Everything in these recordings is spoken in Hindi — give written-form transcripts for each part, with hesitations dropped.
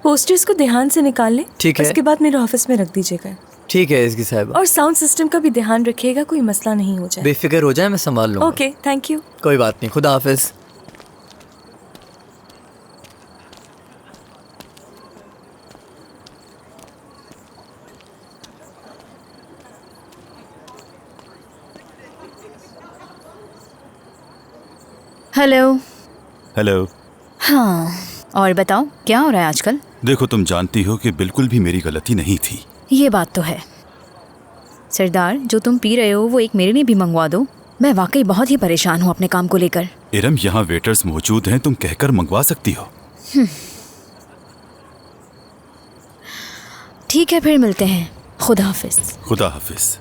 पोस्टर्स को ध्यान से निकाल लें। ठीक है। उसके बाद मेरे ऑफिस में रख दीजिएगा। ठीक है इसकी साहिबा। और साउंड सिस्टम का भी ध्यान रखिएगा, कोई मसला नहीं हो जाए। बेफिक्र हो जाए, मैं संभाल लूँगा। Okay, thank you. कोई बात नहीं, खुदा हाफिज। हेलो। हेलो। हाँ, और बताओ क्या हो रहा है आजकल? देखो, तुम जानती हो कि बिल्कुल भी मेरी गलती नहीं थी। ये बात तो है। सरदार, जो तुम पी रहे हो वो एक मेरे लिए भी मंगवा दो। मैं वाकई बहुत ही परेशान हूँ अपने काम को लेकर। इरम, यहाँ वेटर्स मौजूद हैं, तुम कहकर मंगवा सकती हो। ठीक है, फिर मिलते हैं। खुदा हाफिज। खुदा हाफिज।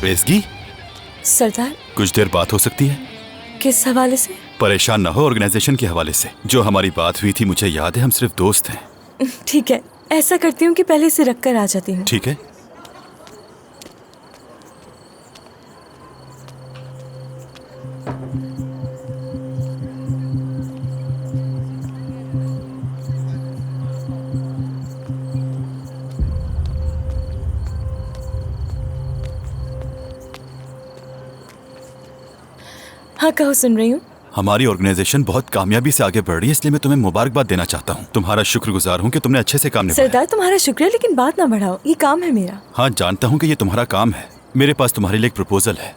रेज़गी, सरदार, कुछ देर बात हो सकती है? किस हवाले से? परेशान ना हो, ऑर्गेनाइजेशन के हवाले से। जो हमारी बात हुई थी, मुझे याद है, हम सिर्फ दोस्त हैं। ठीक है, ऐसा करती हूँ कि पहले इसे रख कर आ जाती हूँ। ठीक है। हाँ, कहो, सुन रही हूँ। हमारी ऑर्गेनाइजेशन बहुत कामयाबी से आगे बढ़ रही है, इसलिए मैं तुम्हें मुबारकबाद देना चाहता हूँ। तुम्हारा शुक्रगुजार हूँ कि तुमने अच्छे से काम निभाया। सरदार, तुम्हारा शुक्रिया, लेकिन बात ना बढ़ाओ, ये काम है मेरा। हाँ, जानता हूँ कि ये तुम्हारा काम है। मेरे पास तुम्हारे लिए एक प्रपोजल है।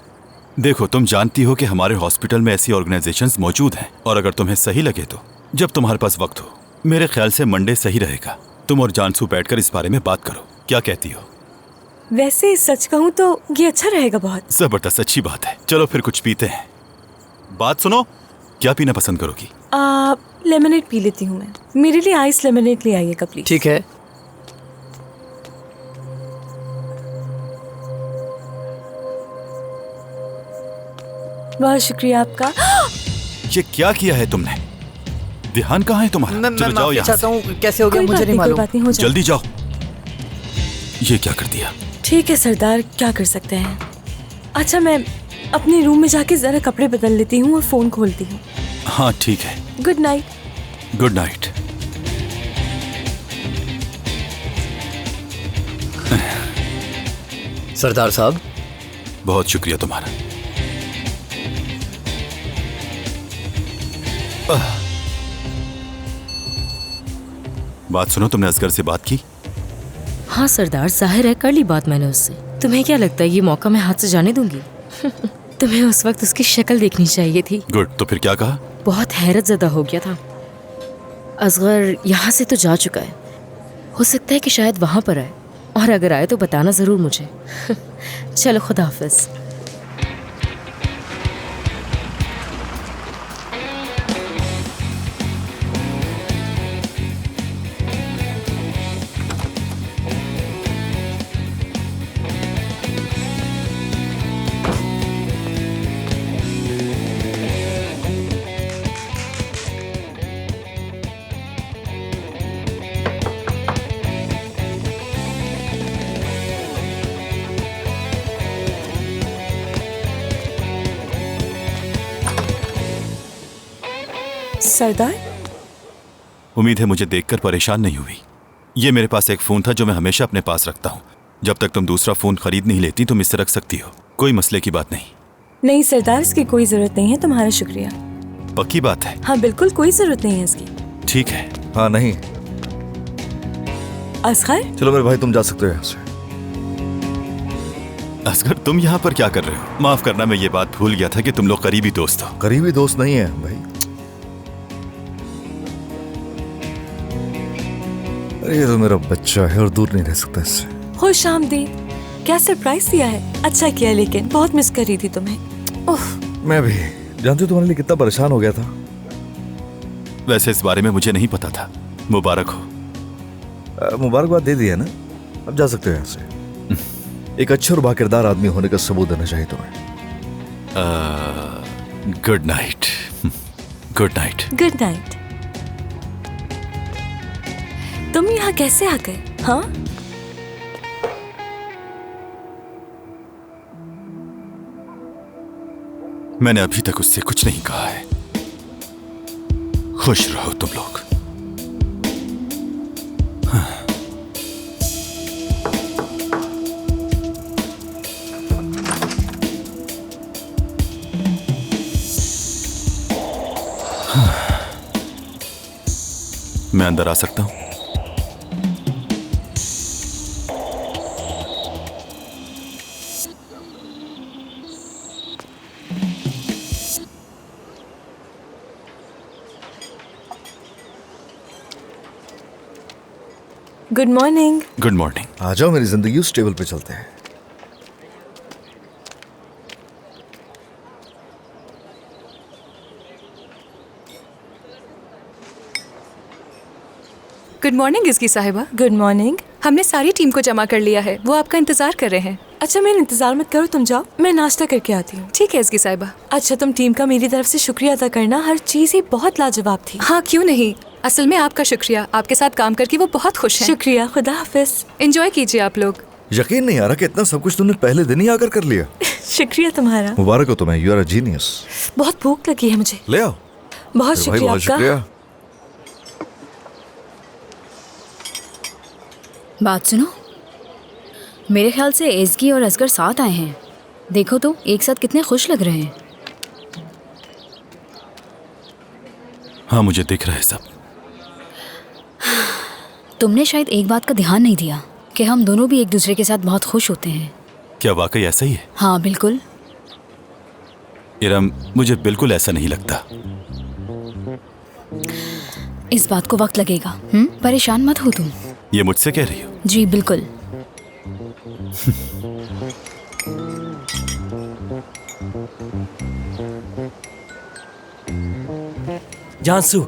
देखो, तुम जानती हो कि हमारे हॉस्पिटल में ऐसी ऑर्गेनाइजेशंस मौजूद हैं, और अगर तुम्हें सही लगे तो जब तुम्हारे पास वक्त हो, मेरे ख्याल से मंडे सही रहेगा। तुम और जानसू बैठकर इस बारे में बात करो, क्या कहती हो? वैसे सच कहूँ तो ये अच्छा रहेगा बहुत। जबरदस्त, अच्छी बात है। चलो फिर कुछ पीते हैं। बात सुनो, क्या पीना पसंद करोगी? लेमनेड पी लेती हूँ मैं। मेरे लिए आइस लेमनेड ले आइएगा प्लीज। ठीक है। बहुत शुक्रिया आपका। ये क्या किया है तुमने? ध्यान कहाँ है तुम्हारा? चलो जाओ यहाँ चाहता से। हूँ, कैसे हो गया मुझे नहीं कोई मालूम। बात नहीं, हो जाए। जल्दी जाओ। ये क्या कर दिया? ठीक है सरदार, क्या कर सकते हैं। अच्छा, मैं अपने रूम में जाके जरा कपड़े बदल लेती हूँ और फोन खोलती हूँ। हाँ ठीक है। Good night. Good night. सरदार साहब, बहुत शुक्रिया तुम्हारा। बात सुनो, तुमने असगर से बात की? हाँ सरदार, जाहिर है कर ली बात मैंने उससे। तुम्हें क्या लगता है ये मौका मैं हाथ से जाने दूंगी? तुम्हें उस वक्त उसकी शक्ल देखनी चाहिए थी। गुड, तो फिर क्या कहा? बहुत हैरत ज़दा हो गया था। असगर यहाँ से तो जा चुका है, हो सकता है कि शायद वहाँ पर आए, और अगर आए तो बताना ज़रूर मुझे। चलो, खुदा हाफिज़। सरदार, उम्मीद है मुझे देखकर परेशान नहीं हुई। ये मेरे पास एक फ़ोन था जो मैं हमेशा अपने पास रखता हूँ। जब तक तुम दूसरा फ़ोन खरीद नहीं लेती तुम इससे रख सकती हो, कोई मसले की बात नहीं। नहीं सरदार, इसकी कोई जरूरत नहीं है। तुम्हारा शुक्रिया। पक्की बात है? हाँ बिल्कुल, कोई जरूरत नहीं है इसकी। ठीक है। हाँ नहीं। असगर, चलो मेरे भाई, तुम जा सकते हो यहाँ से। असगर, तुम यहाँ पर क्या कर रहे हो? माफ करना, मैं ये बात भूल गया था कि तुम लोग करीबी दोस्त हो। करीबी दोस्त नहीं है भाई। अरे ये तो मेरा बच्चा है और दूर नहीं रह सकता इससे। खुश आमदीद। क्या सरप्राइज दिया है। अच्छा किया, लेकिन बहुत मिस कर रही थी तुम्हें। ओह, मैं भी। जानती हो तुम्हारे लिए कितना परेशान हो गया था। वैसे इस बारे में मुझे नहीं पता था। मुबारक हो। मुबारकबाद दे दी है ना, अब जा सकते हो यहाँ से। एक अच्छे और बाकिरदार आदमी होने का सबूत देना चाहिए तुम्हें। Good night. Good night. Good night. तुम यहाँ कैसे आ गए? हाँ, मैंने अभी तक उससे कुछ नहीं कहा है। खुश रहो तुम लोग। मैं अंदर आ सकता हूं? Good morning. Good morning. आ जाओ मेरी जिंदगी, उस टेबल पे चलते हैं। गुड मॉर्निंग इसकी साहिबा। Good morning. हमने सारी टीम को जमा कर लिया है, वो आपका इंतजार कर रहे हैं। अच्छा, मेरा इंतजार मत करो, तुम जाओ, मैं नाश्ता करके आती हूँ। ठीक है इसकी साहिबा। अच्छा, तुम टीम का मेरी तरफ से शुक्रिया अदा करना, हर चीज ही बहुत लाजवाब थी। हाँ क्यों नहीं, असल में आपका शुक्रिया, आपके साथ काम करके वो बहुत खुश हैं। शुक्रिया, खुदा हाफिज। एंजॉय कीजिए आप लोग। यकीन नहीं आ रहा कि इतना सब कुछ तुमने पहले दिन ही आकर कर लिया। शुक्रिया तुम्हारा। मुबारक हो तुम्हें, यू आर अ जीनियस। बहुत भूख लगी है मुझे। ले आओ। बहुत भाई शुक्रिया बहुत आपका। शुक्रिया। बात सुनो, मेरे ख्याल से एज़गी और असगर साथ आए हैं। देखो तो एक साथ कितने खुश लग रहे हैं। हाँ मुझे दिख रहा है सब। तुमने शायद एक बात का ध्यान नहीं दिया कि हम दोनों भी एक दूसरे के साथ बहुत खुश होते हैं। क्या वाकई ऐसा ही है? हाँ बिल्कुल। इरम, मुझे बिल्कुल ऐसा नहीं लगता। इस बात को वक्त लगेगा। परेशान मत हो तुम। ये मुझसे कह रही हो? जी बिल्कुल। जानसू,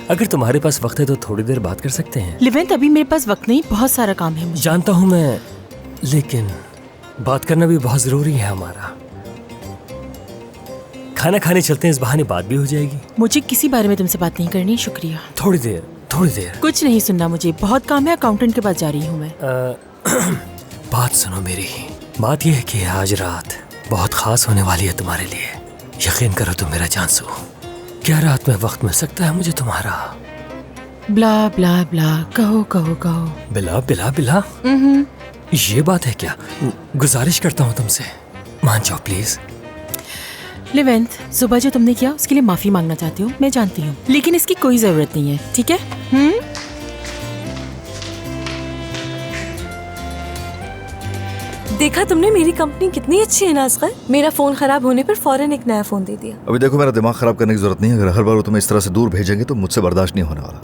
अगर तुम्हारे पास वक्त है तो थोड़ी देर बात कर सकते हैं। लिवेंट, अभी मेरे पास वक्त नहीं, बहुत सारा काम है मुझे। जानता हूँ मैं, लेकिन बात करना भी बहुत जरूरी है हमारा। खाना खाने चलते हैं, इस बहाने बात भी हो जाएगी। मुझे किसी बारे में तुमसे बात नहीं करनी, शुक्रिया। थोड़ी देर, थोड़ी देर। कुछ नहीं सुनना मुझे, बहुत काम है, अकाउंटेंट के पास जा रही हूँ मैं। बात सुनो मेरी। बात यह है कि आज रात बहुत खास होने वाली है तुम्हारे लिए। यकीन करो तुम मेरा जानसू। क्या रात में वक्त मिल सकता है मुझे तुम्हारा? ब्ला ब्ला ब्ला, कहो कहो कहो। बिला बिला बिला, ये बात है क्या? गुजारिश करता हूँ तुमसे, मान जाओ प्लीज। लिवेंट, सुबह जो तुमने किया उसके लिए माफी मांगना चाहती हूँ, मैं जानती हूँ, लेकिन इसकी कोई जरूरत नहीं है, ठीक है? देखा तुमने मेरी कंपनी कितनी अच्छी है ना असगर। मेरा फोन खराब होने पर फौरन एक नया फोन दे दिया। अभी देखो, मेरा दिमाग खराब करने की जरूरत नहीं है। अगर हर बार वो तुम्हें इस तरह से दूर भेजेंगे तो मुझसे बर्दाश्त नहीं होने वाला।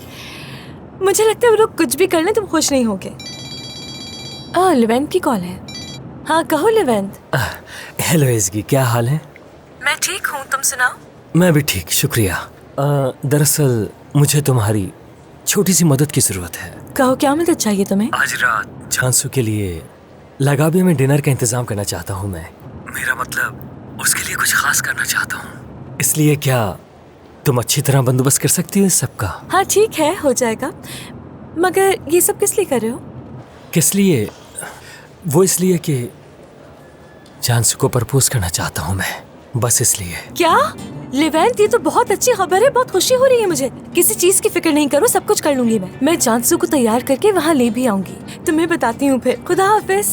मुझे लगता है वो लोग कुछ भी कर लें तुम खुश नहीं होगे। लिवेंट की कॉल है। हाँ कहो लिवेंट। हेलो एज़गी, क्या हाल है? मैं ठीक हूँ, तुम सुनाओ। मैं भी ठीक, शुक्रिया। दरअसल मुझे तुम्हारी छोटी सी मदद की जरूरत है। कहो, क्या मदद चाहिए तुम्हें? आज रात जानसू के लिए लगाबिया में डिनर का इंतजाम करना चाहता हूँ मैं। मेरा मतलब उसके लिए कुछ खास करना चाहता हूँ, इसलिए क्या तुम अच्छी तरह बंदोबस्त कर सकती हो इस सब का? हाँ ठीक है, हो जाएगा। मगर ये सब किस लिए कर रहे हो? किस लिए? वो इसलिए कि जानसू को प्रपोज करना चाहता हूँ मैं, बस इसलिए। क्या लिवेंट, ये तो बहुत अच्छी खबर है, बहुत खुशी हो रही है मुझे। किसी चीज की फिक्र नहीं करो, सब कुछ कर लूंगी मैं जानसू को तैयार करके वहाँ ले भी आऊंगी। तुम्हें बताती हूँ फिर। खुदा हाफिज।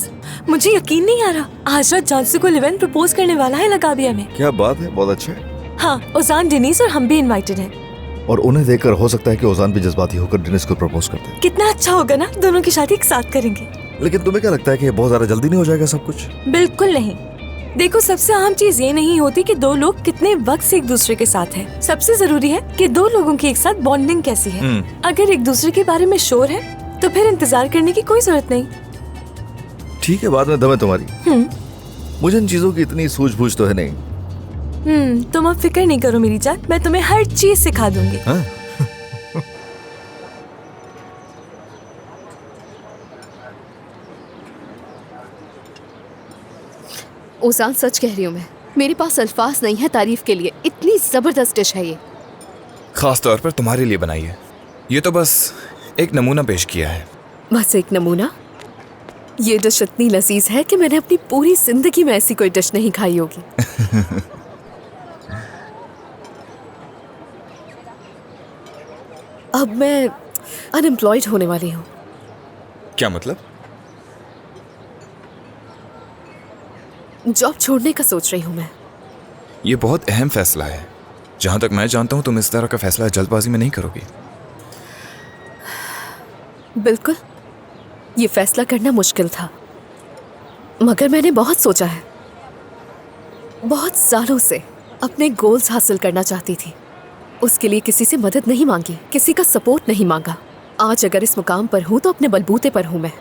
मुझे यकीन नहीं आ रहा, आज रात जानसू को लिवेंट प्रपोज करने वाला है लगाबिया में। क्या बात है, बहुत अच्छा है। हाँ, ओजान, डेनिस और हम भी इनवाइटेड हैं। और उन्हें देखकर हो सकता है कि ओजान भी जज्बाती होकर डेनिस को प्रपोज करते हैं। कितना अच्छा होगा ना, दोनों की शादी एक साथ करेंगे। लेकिन तुम्हें क्या लगता है कि ये बहुत ज्यादा जल्दी नहीं हो जाएगा सब कुछ? बिल्कुल नहीं। देखो, सबसे अहम चीज ये नहीं होती कि दो लोग कितने वक्त से एक दूसरे के साथ हैं। सबसे जरूरी है कि दो लोगों की एक साथ बॉन्डिंग कैसी है। अगर एक दूसरे के बारे में शोर है तो फिर इंतजार करने की कोई जरूरत नहीं। ठीक है, बाद में दम है तुम्हारी। मुझे इन चीजों की इतनी सूझबूझ तो है नहीं। तुम अब फिक्र नहीं करो मेरी जान, मैं तुम्हें हर चीज सिखा दूंगी। हाँ? ओजान, सच कह रही हूँ मैं, मेरे पास अल्फाज नहीं है तारीफ के लिए। इतनी जबरदस्त डिश है ये। खास तौर पर तुम्हारे लिए बनाई है। ये तो बस एक नमूना पेश किया है। बस एक नमूना? ये डिश इतनी लजीज है कि मैंने अपनी पूरी जिंदगी में ऐसी कोई डिश नहीं खाई होगी। अब मैं अनएम्प्लॉयड होने वाली हूँ। क्या मतलब? जॉब छोड़ने का सोच रही हूँ मैं। ये बहुत अहम फैसला है। जहां तक मैं जानता हूं तुम इस तरह का फैसला जल्दबाजी में नहीं करोगी। बिल्कुल, ये फैसला करना मुश्किल था, मगर मैंने बहुत सोचा है। बहुत सालों से अपने गोल्स हासिल करना चाहती थी। उसके लिए किसी से मदद नहीं मांगी, किसी का सपोर्ट नहीं मांगा। आज अगर इस मुकाम पर हूँ तो अपने बलबूते पर हूँ मैं।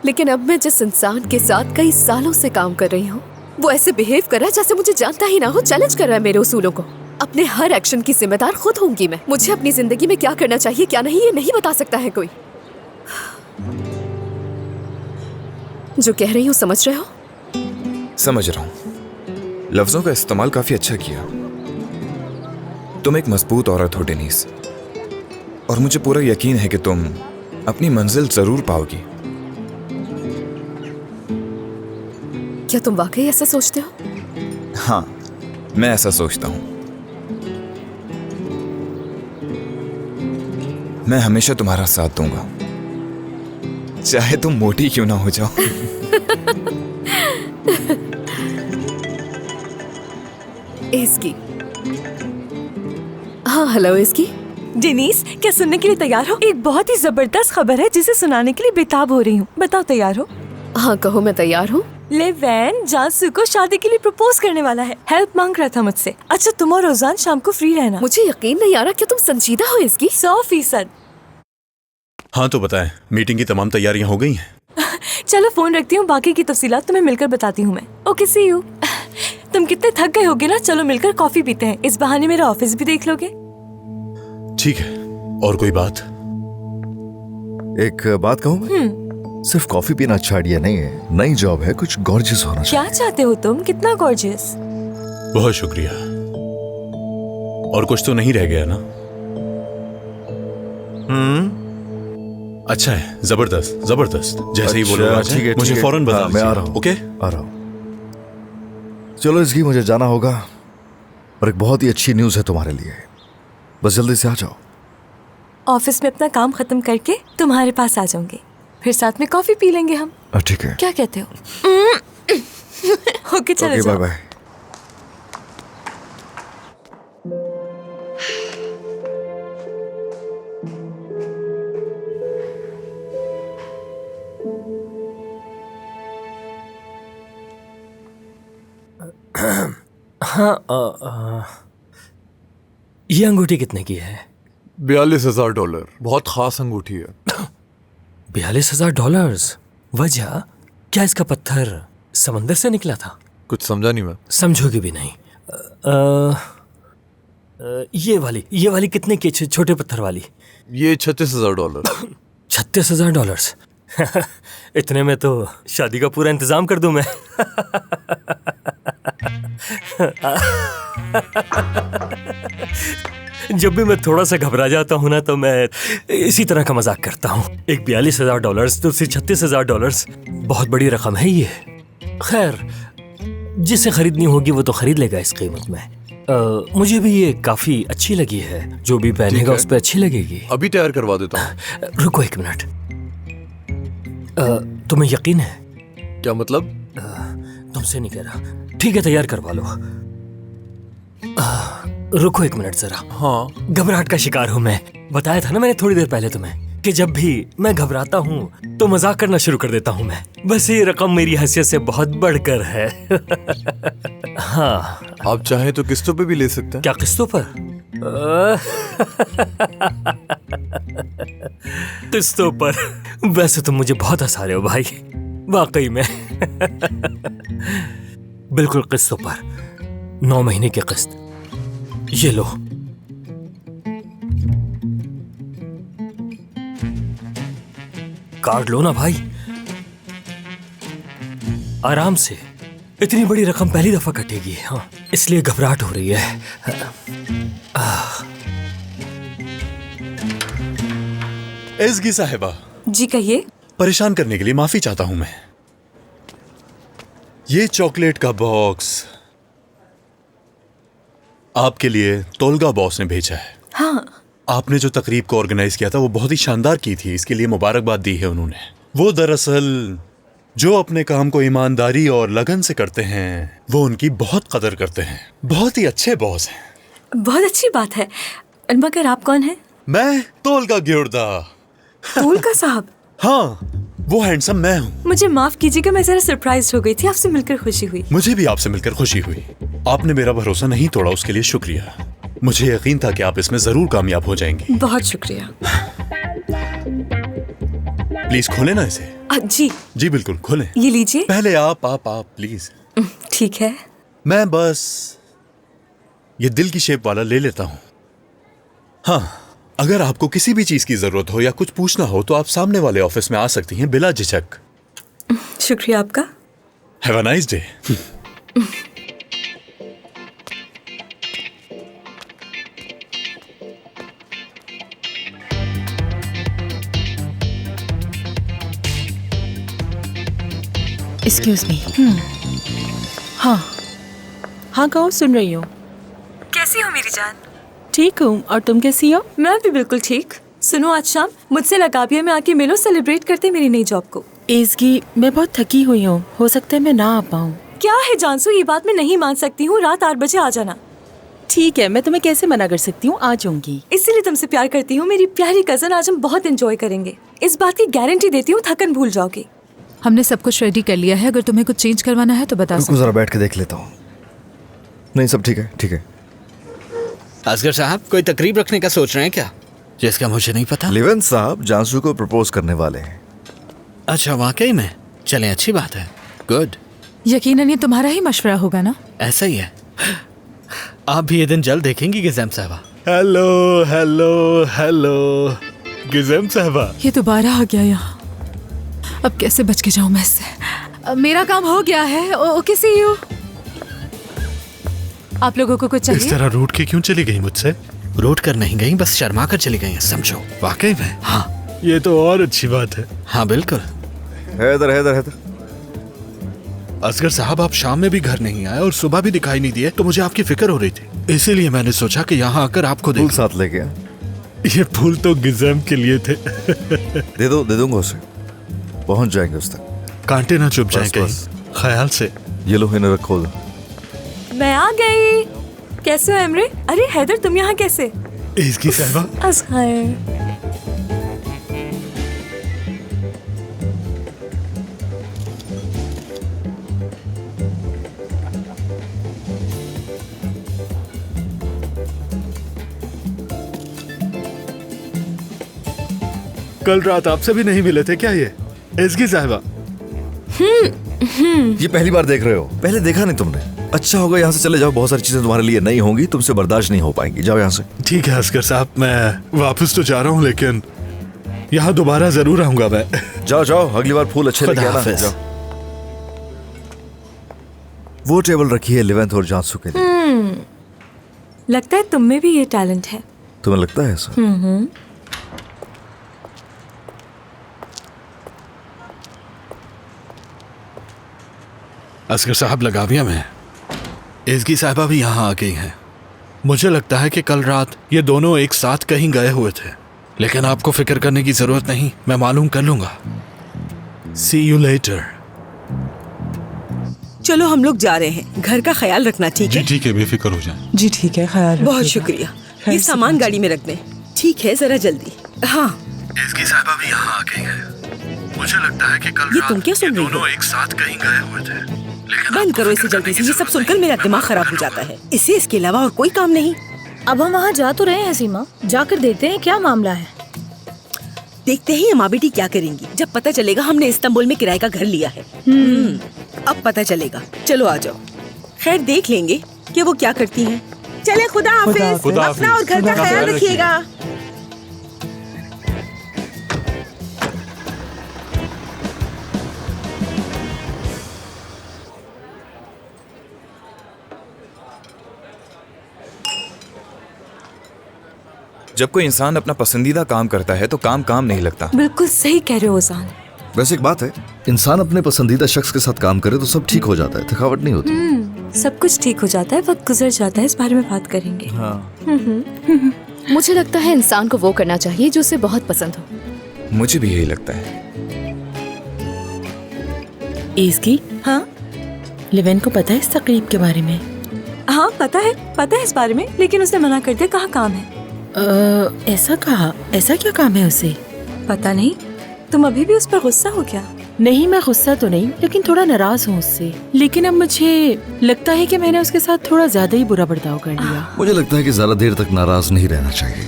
लेकिन अब मैं जिस इंसान के साथ कई सालों से काम कर रही हूँ, वो ऐसे बिहेव कर रहा है जैसे मुझे जानता ही ना हो। चैलेंज कर रहा है मेरे उसूलों को। अपने हर एक्शन की जिम्मेदार खुद होंगी मैं। मुझे अपनी जिंदगी में क्या करना चाहिए क्या नहीं, ये नहीं बता सकता है कोई। जो कह रही हूँ समझ रहे हो? समझ रहा हूं। लफ्जों का इस्तेमाल काफी अच्छा किया। तुम एक मजबूत औरत हो डेनिस, और मुझे पूरा यकीन है कि तुम अपनी मंजिल जरूर पाओगी। क्या तुम वाकई ऐसा सोचते हो? हाँ, मैं ऐसा सोचता हूं। मैं हमेशा तुम्हारा साथ दूंगा, चाहे तुम मोटी क्यों ना हो जाओ। इसकी हाँ, हेलो इसकी। डेनिस, क्या सुनने के लिए तैयार हो? एक बहुत ही जबरदस्त खबर है जिसे सुनाने के लिए बेताब हो रही हूँ। बताओ तैयार हो? हाँ कहो, मैं तैयार हूँ। लेवैन जानसू को शादी के लिए प्रपोज करने वाला है। हेल्प मांग रहा था मुझसे। अच्छा, तुम और रोजान शाम को फ्री रहना। मुझे यकीन नहीं आ रहा। क्या तुम संजीदा हो इसकी? 100%। हाँ तो बताएं, मीटिंग की तमाम तैयारियां हो गई हैं? चलो फोन रखती हूँ, बाकी की तफसीलात तुम्हें मिलकर बताती हूँ मैं। Okay, see you. तुम कितने थक गए होगे ना, चलो मिलकर कॉफी पीते हैं। इस बहाने मेरा ऑफिस भी देख लोगे। ठीक है, और कोई बात? एक बात कहूँ? सिर्फ कॉफी पीना अच्छा आइडिया नहीं है। नई जॉब है, कुछ गॉर्जियस होना चाहिए। क्या चाहते हो तुम? कितना गॉर्जियस? बहुत शुक्रिया। और कुछ तो नहीं रह गया ना? अच्छा है, जबरदस्त जबरदस्त। जैसे ही बोलो ठीक है, मुझे फौरन बता मैं आ रहा हूँ। ओके, आ रहा हूँ। चलो इसकी, मुझे जाना होगा, और एक बहुत ही अच्छी न्यूज़ है तुम्हारे लिए। बस जल्दी से आ जाओ। ऑफिस में अपना काम खत्म करके तुम्हारे पास आ जाऊंगी, फिर साथ में कॉफी पी लेंगे हम। ठीक है। क्या कहते हो? ओके, चलो बाय बाय। हाँ, ये अंगूठी कितने की है? $42,000। बहुत खास अंगूठी है। $42,000? वजह क्या? इसका पत्थर समंदर से निकला था? कुछ समझा नहीं मैं। समझोगे भी नहीं। ये वाली कितने की? छोटे पत्थर वाली? ये $36,000। $36,000? इतने में तो शादी का पूरा इंतजाम कर दूं मैं। जब भी मैं थोड़ा सा घबरा जाता हूँ ना, तो मैं इसी तरह का मजाक करता हूँ। एक $42,000, दूसरी $36,000। बहुत बड़ी रकम है ये। खैर, जिसे खरीदनी होगी वो तो खरीद लेगा इस कीमत में। मुझे भी ये काफी अच्छी लगी है। जो भी पहनेगा उस पर अच्छी लगेगी। अभी तैयार करवा देता हूँ। रुको एक मिनट। तुम्हें यकीन है? क्या मतलब? तुमसे नहीं कह रहा। ठीक है, तैयार करवा लो। रुको एक मिनट जरा। हाँ, घबराहट का शिकार हूं मैं। बताया था ना मैंने थोड़ी देर पहले तुम्हें कि जब भी मैं घबराता हूँ तो मजाक करना शुरू कर देता हूँ मैं। बस ये रकम मेरी हैसियत से बहुत बढ़कर है। हाँ, आप चाहें तो किस्तों पे भी ले सकते हैं। क्या किस्तों पर? किस्तों पर? वैसे तुम मुझे बहुत हंसा रहे हो भाई, वाकई में। बिल्कुल किस्तों पर। 9 महीने की किस्त, ये लो। कार्ड लो ना भाई, आराम से। इतनी बड़ी रकम पहली दफा कटेगी, हाँ, इसलिए घबराहट हो रही है। एसगी साहिबा। जी कहिए। परेशान करने के लिए माफी चाहता हूं मैं। ये चॉकलेट का बॉक्स आपके लिए तोलगा बॉस ने भेजा है। हाँ। आपने जो तकरीब को ऑर्गेनाइज किया था वो बहुत ही शानदार की थी, इसके लिए मुबारकबाद दी है उन्होंने। वो दरअसल जो अपने काम को ईमानदारी और लगन से करते हैं वो उनकी बहुत कदर करते हैं। बहुत ही अच्छे बॉस हैं। बहुत अच्छी बात है। मगर आप कौन हैं? मैं तोलगा गिरदा। तोलगा साहब? हाँ, वो हैंडसम मैं हूँ। मुझे माफ कीजिएगा, मैं जरा सरप्राइज हो गई थी। आपसे मिलकर खुशी हुई। मुझे भी आपसे मिलकर खुशी हुई। आपने मेरा भरोसा नहीं तोड़ा, उसके लिए शुक्रिया। मुझे यकीन था कि आप इसमें जरूर कामयाब हो जाएंगी। बहुत शुक्रिया। प्लीज खोले ना इसे। जी जी बिल्कुल खोलें। ये लीजिए। पहले आप प्लीज। ठीक है। मैं बस ये दिल की शेप वाला ले लेता हूँ। हाँ, अगर आपको किसी भी चीज की जरूरत हो या कुछ पूछना हो तो आप सामने वाले ऑफिस में आ सकती हैं बिला झिझक। शुक्रिया आपका। Have a nice day. Excuse me. हाँ हाँ, कहो, सुन रही हूँ। कैसी हो मेरी जान? ठीक हूँ, और तुम कैसी हो? मैं भी बिल्कुल ठीक। सुनो, आज शाम मुझसे लगाबिया में आके मिलो, सेलिब्रेट करते मेरी नई जॉब को। एसगी, मैं बहुत थकी हुई हूँ, हो सकता है मैं ना आ पाऊँ। क्या है जानसू, ये बात मैं नहीं मान सकती हूँ। रात 8 बजे आ जाना। ठीक है, मैं तुम्हें कैसे मना कर सकती हूँ, आ जाऊंगी। इसीलिए तुमसे प्यार करती हूँ मेरी प्यारी कजन। आज हम बहुत एंजॉय करेंगे, इस बात की गारंटी देती हूँ। थकन भूल जाओगी। हमने सब कुछ रेडी कर लिया है, अगर तुम्हें कुछ चेंज करवाना है तो बता सकते। जरा बैठ के देख लेता हूँ। नहीं, सब ठीक है, ठीक है। असगर साहब, कोई तकरीब रखने का सोच रहे हैं क्या, जिसका मुझे नहीं पता? लेवेंथ साहब जानसू को प्रपोज करने वाले हैं। अच्छा, वाकई में? चलें, अच्छी बात है। गुड। यकीनन ये तुम्हारा ही मशवरा होगा ना? ऐसा ही है। आप भी ये दिन जल्द देखेंगी गिज़ैम साहबा। हेलो हेलो हेलो गिज़ैम साहबा। ये दोबारा आ गया यहाँ। अब कैसे बच के जाऊं मैं इससे? मेरा काम हो गया है। Okay, see you. आप लोगों को कुछ चाहिए? इस तरह रूठ के क्यों चली गई मुझसे? रूठ कर नहीं गई, बस शर्मा कर चली गई हैं, समझो। वाकई में? हाँ। ये तो और अच्छी बात है। हाँ बिल्कुल। हैदर हैदर हैदर। असगर साहब, आप शाम में भी घर नहीं आए और सुबह भी दिखाई नहीं दिए, तो मुझे आपकी फिक्र हो रही थी। इसीलिए मैंने सोचा कि यहाँ आकर आपको फूल साथ ले गया। ये फूल तो गिज़ैम के लिए थे। दे दूंगा उसे, पहुंच जाएंगे उस तक। कांटे ना चुभ जाए कहीं, ख्याल से। ये लो, इन्हें रखो। मैं आ गई। कैसे हो एमरे? अरे हैदर, तुम यहाँ कैसे? इसकी साहिबा। असगर। कल रात आपसे भी नहीं मिले थे क्या ये एसगी साहिबा? ये पहली बार देख रहे हो? पहले देखा नहीं तुमने? अच्छा होगा यहाँ से चले जाओ, बहुत सारी चीजें तुम्हारे लिए नई होंगी, तुमसे बर्दाश्त नहीं हो पाएंगी। जाओ यहाँ से। ठीक है असगर साहब, मैं वापस तो जा रहा हूँ, लेकिन यहाँ दोबारा जरूर आऊंगा मैं। जाओ जाओ, अगली बार फूल अच्छे लेके आना। जाओ। वो टेबल रखी है लेवेंथ और जानसू के लिए। लगता है तुम में भी ये टैलेंट है। तुम्हें लगता है ऐसा? असगर साहब, लगाविया में एसगी साहिबा भी यहाँ आ गई हैं। मुझे लगता है कि कल रात ये दोनों एक साथ कहीं गए हुए थे, लेकिन आपको फिक्र करने की जरूरत नहीं, मैं मालूम कर लूंगा। सी यू लेटर। चलो हम लोग जा रहे हैं, घर का ख्याल रखना, ठीक है? जी ठीक है, बेफिक्र हो जाए। जी ठीक है, ख्याल। बहुत शुक्रिया। ये सामान गाड़ी में रख दें। ठीक है, जरा जल्दी। हाँ। एसगी साहिबा भी यहाँ आ गई हैं। मुझे लगता है कि कल ये रात तुम क्या सुन रही हो? दोनों एक साथ कहीं गए हुए थे। बंद करो इसे जल्दी से, ये सब सुनकर मेरा दिमाग खराब हो जाता है। इसे इसके अलावा और कोई काम नहीं। अब हम वहाँ जा तो रहे हैं सीमा, जाकर देखते हैं क्या मामला है। देखते हैं माँ बेटी क्या करेंगी। जब पता चलेगा हमने इस्तांबुल में किराए का घर लिया है, अब पता चलेगा। चलो आ जाओ। खैर देख लेंगे, कि वो क्या करती हैं। चले, खुदा हाफिज। खुदा अपना और घर का हाफिज। ख्याल रखिएगा। जब कोई इंसान अपना पसंदीदा काम करता है तो काम काम नहीं लगता। बिल्कुल सही कह रहे हो ओजान। वैसे एक बात है, इंसान अपने पसंदीदा शख्स के साथ काम करे तो सब ठीक हो जाता है, थकावट नहीं होती। सब कुछ ठीक हो जाता है, वक्त गुजर जाता है। इस बारे में बात करेंगे। हाँ। मुझे लगता है इंसान को वो करना चाहिए जो उसे बहुत पसंद हो। मुझे भी यही लगता है। इसकी हाँ, लिवेन को पता है इस तकरीब के बारे में? हाँ पता है इस बारे में, लेकिन उसने मना कर दिया। कहाँ काम है? ऐसा कहा? ऐसा क्या काम है उसे? पता नहीं। तुम अभी भी उस पर गुस्सा हो क्या? नहीं, मैं गुस्सा तो नहीं, लेकिन थोड़ा नाराज हूँ उससे। लेकिन अब मुझे लगता है कि मैंने उसके साथ थोड़ा ज्यादा ही बुरा बर्ताव कर लिया। मुझे लगता है कि ज्यादा देर तक नाराज नहीं रहना चाहिए।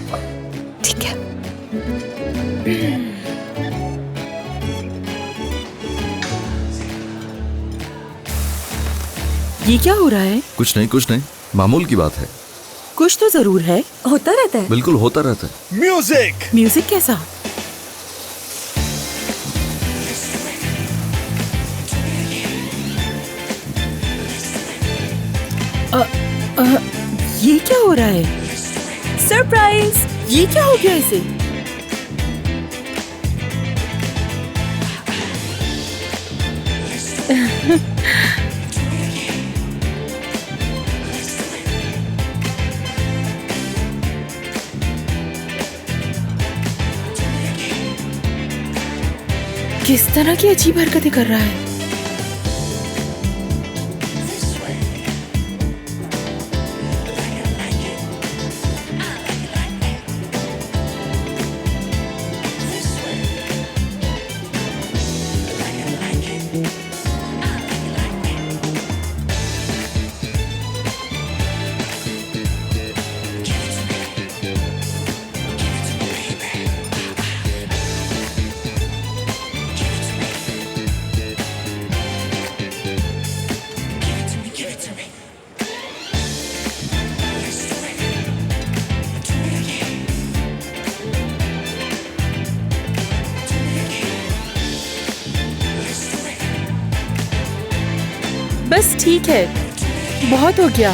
ठीक है। ये क्या हो रहा है? कुछ नहीं, मामूल की बात है। कुछ तो जरूर है। होता रहता है। बिल्कुल होता रहता है। म्यूजिक कैसा? ये क्या हो रहा है? सरप्राइज! ये क्या हो गया इसे? किस तरह की अजीब हरकतें कर रहा है? बस ठीक है, बहुत हो गया।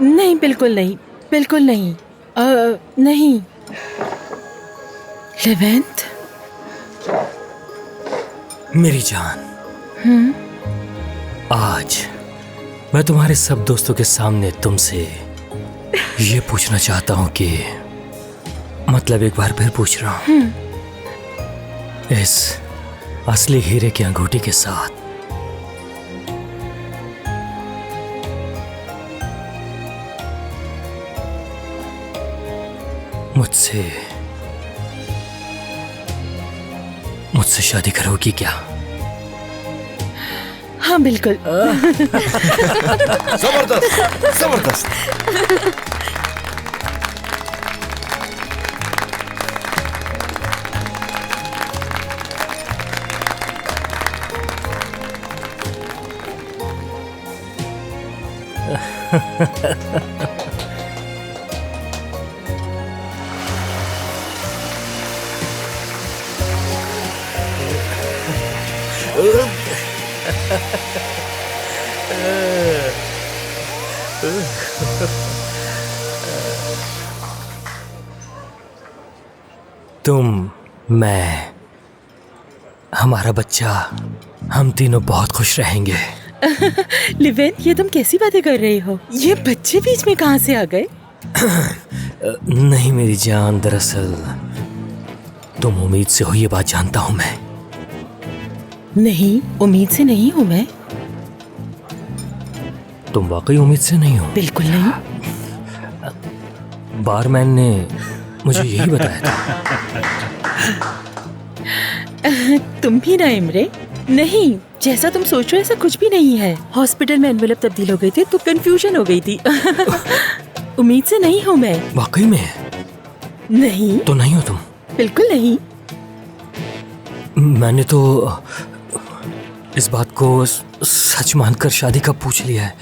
नहीं, बिल्कुल नहीं, बिल्कुल नहीं। नहीं। लेवेंट, मेरी जान, आज मैं तुम्हारे सब दोस्तों के सामने तुमसे ये पूछना चाहता हूँ कि मतलब एक बार फिर पूछ रहा हूँ, इस असली हीरे की अंगूठी के साथ मुझसे शादी करोगी क्या? हाँ बिल्कुल। जबरदस्त, जबरदस्त। तुम, मैं, हमारा बच्चा, हम तीनों बहुत खुश रहेंगे। लिवेन, ये तुम कैसी बातें कर रही हो? ये बच्चे बीच में कहाँ से आ गए? नहीं मेरी जान, दरअसल तुम उम्मीद से हो ये बात जानता हूं मैं। नहीं, उम्मीद से नहीं हूँ मैं। तुम वाकई उम्मीद से नहीं हो? बिल्कुल नहीं। बारमैन ने मुझे यही बताया था। तुम भी ना इमरे? नहीं, जैसा तुम सोच रहे हो ऐसा कुछ भी नहीं है। हॉस्पिटल में एनवेलप तब्दील हो गए थे तो कंफ्यूजन हो गई थी। उम्मीद से नहीं हूँ मैं। वाकई में? नहीं। तो नहीं हो तुम? बिल्कुल नहीं। मैंने तो इस बात को सच मानकर शादी का पूछ लिया है।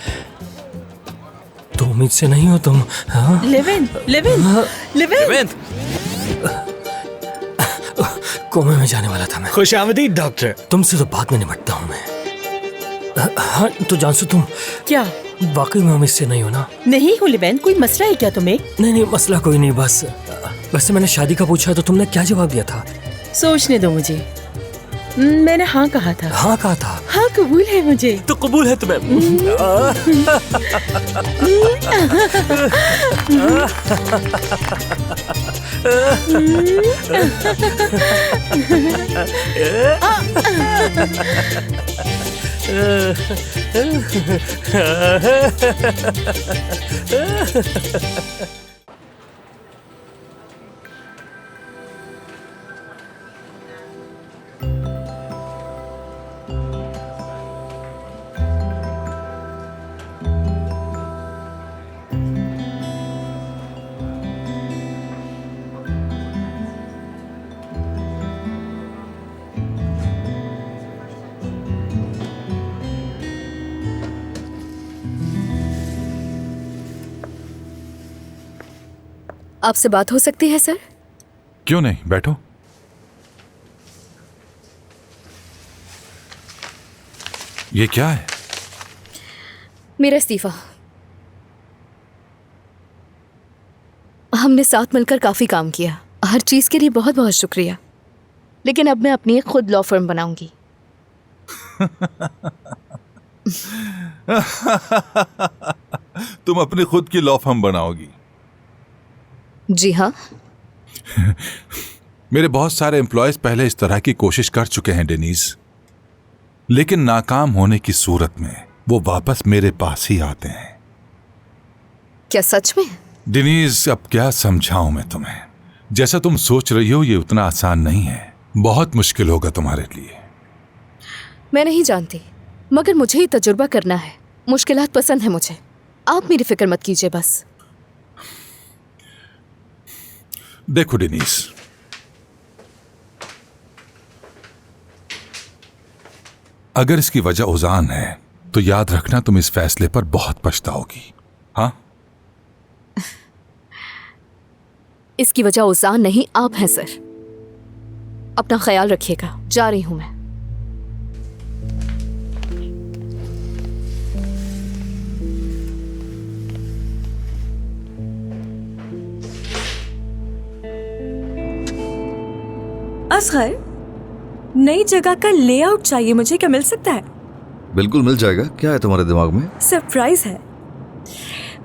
तो उम्मीद से नहीं हो तुम? हाँ? लेवेंट कोमे में जाने वाला था मैं। खुशामदीद डॉक्टर। तुमसे तो बाद में निपटता हूँ मैं। हाँ तो जानसू तुम क्या वाकई में उम्मीद से नहीं हो ना? नहीं हूँ लेवेंट। कोई मसला है क्या तुम्हें? नहीं मसला कोई नहीं, बस वैसे मैंने शादी का पूछा तो तुमने क्या जवाब दिया था? सोचने दो मुझे। मैंने हाँ कहा था। हाँ कहा था? हाँ कबूल है मुझे। तो कबूल है तुम्हें? आपसे बात हो सकती है सर? क्यों नहीं, बैठो। ये क्या है? मेरा इस्तीफा। हमने साथ मिलकर काफी काम किया। हर चीज के लिए बहुत बहुत शुक्रिया। लेकिन अब मैं अपनी एक खुद लॉ फर्म बनाऊंगी। तुम अपनी खुद की लॉ फर्म बनाओगी? जी हाँ। मेरे बहुत सारे एम्प्लॉयज पहले इस तरह की कोशिश कर चुके हैं डेनीज, लेकिन नाकाम होने की सूरत में वो वापस मेरे पास ही आते हैं। क्या सच में? डेनीज अब क्या समझाऊं मैं तुम्हें। जैसा तुम सोच रही हो ये उतना आसान नहीं है। बहुत मुश्किल होगा तुम्हारे लिए। मैं नहीं जानती, मगर मुझे ही तजुर्बा करना है। मुश्किलात पसंद है मुझे। आप मेरी फिक्र मत कीजिए बस। देखो डेनीस, अगर इसकी वजह उजान है तो याद रखना तुम इस फैसले पर बहुत पछताओगी। हाँ? इसकी वजह उजान नहीं, आप हैं सर। अपना ख्याल रखिएगा। जा रही हूं मैं। असगर, नई जगह का लेआउट चाहिए मुझे, क्या मिल सकता है? बिल्कुल मिल जाएगा। क्या है तुम्हारे दिमाग में? सरप्राइज है।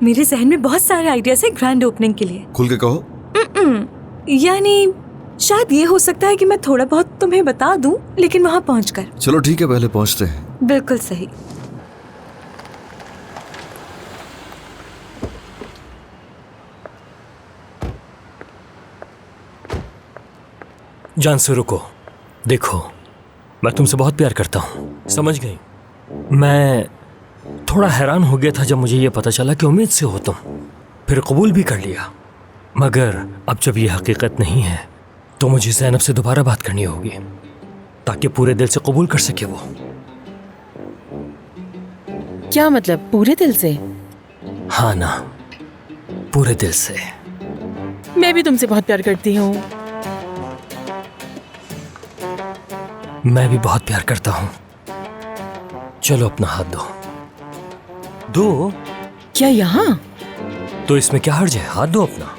मेरे जहन में बहुत सारे आइडियाज हैं ग्रैंड ओपनिंग के लिए। खुल के कहो। यानी शायद ये हो सकता है कि मैं थोड़ा बहुत तुम्हें बता दूं, लेकिन वहां पहुंचकर। चलो ठीक है, पहले पहुंचते हैं। बिल्कुल सही। जानसू रुको। देखो मैं तुमसे बहुत प्यार करता हूँ, समझ गई? मैं थोड़ा हैरान हो गया था जब मुझे ये पता चला कि उम्मीद से हो तुम, फिर कबूल भी कर लिया। मगर अब जब ये हकीकत नहीं है तो मुझे ज़ैनब से दोबारा बात करनी होगी ताकि पूरे दिल से कबूल कर सके वो। क्या मतलब पूरे दिल से? हाँ ना, पूरे दिल से। मैं भी तुमसे बहुत प्यार करती हूँ। मैं भी बहुत प्यार करता हूँ। चलो अपना हाथ दो। दो? क्या यहाँ? तो इसमें क्या हर्ज है? हाथ दो अपना।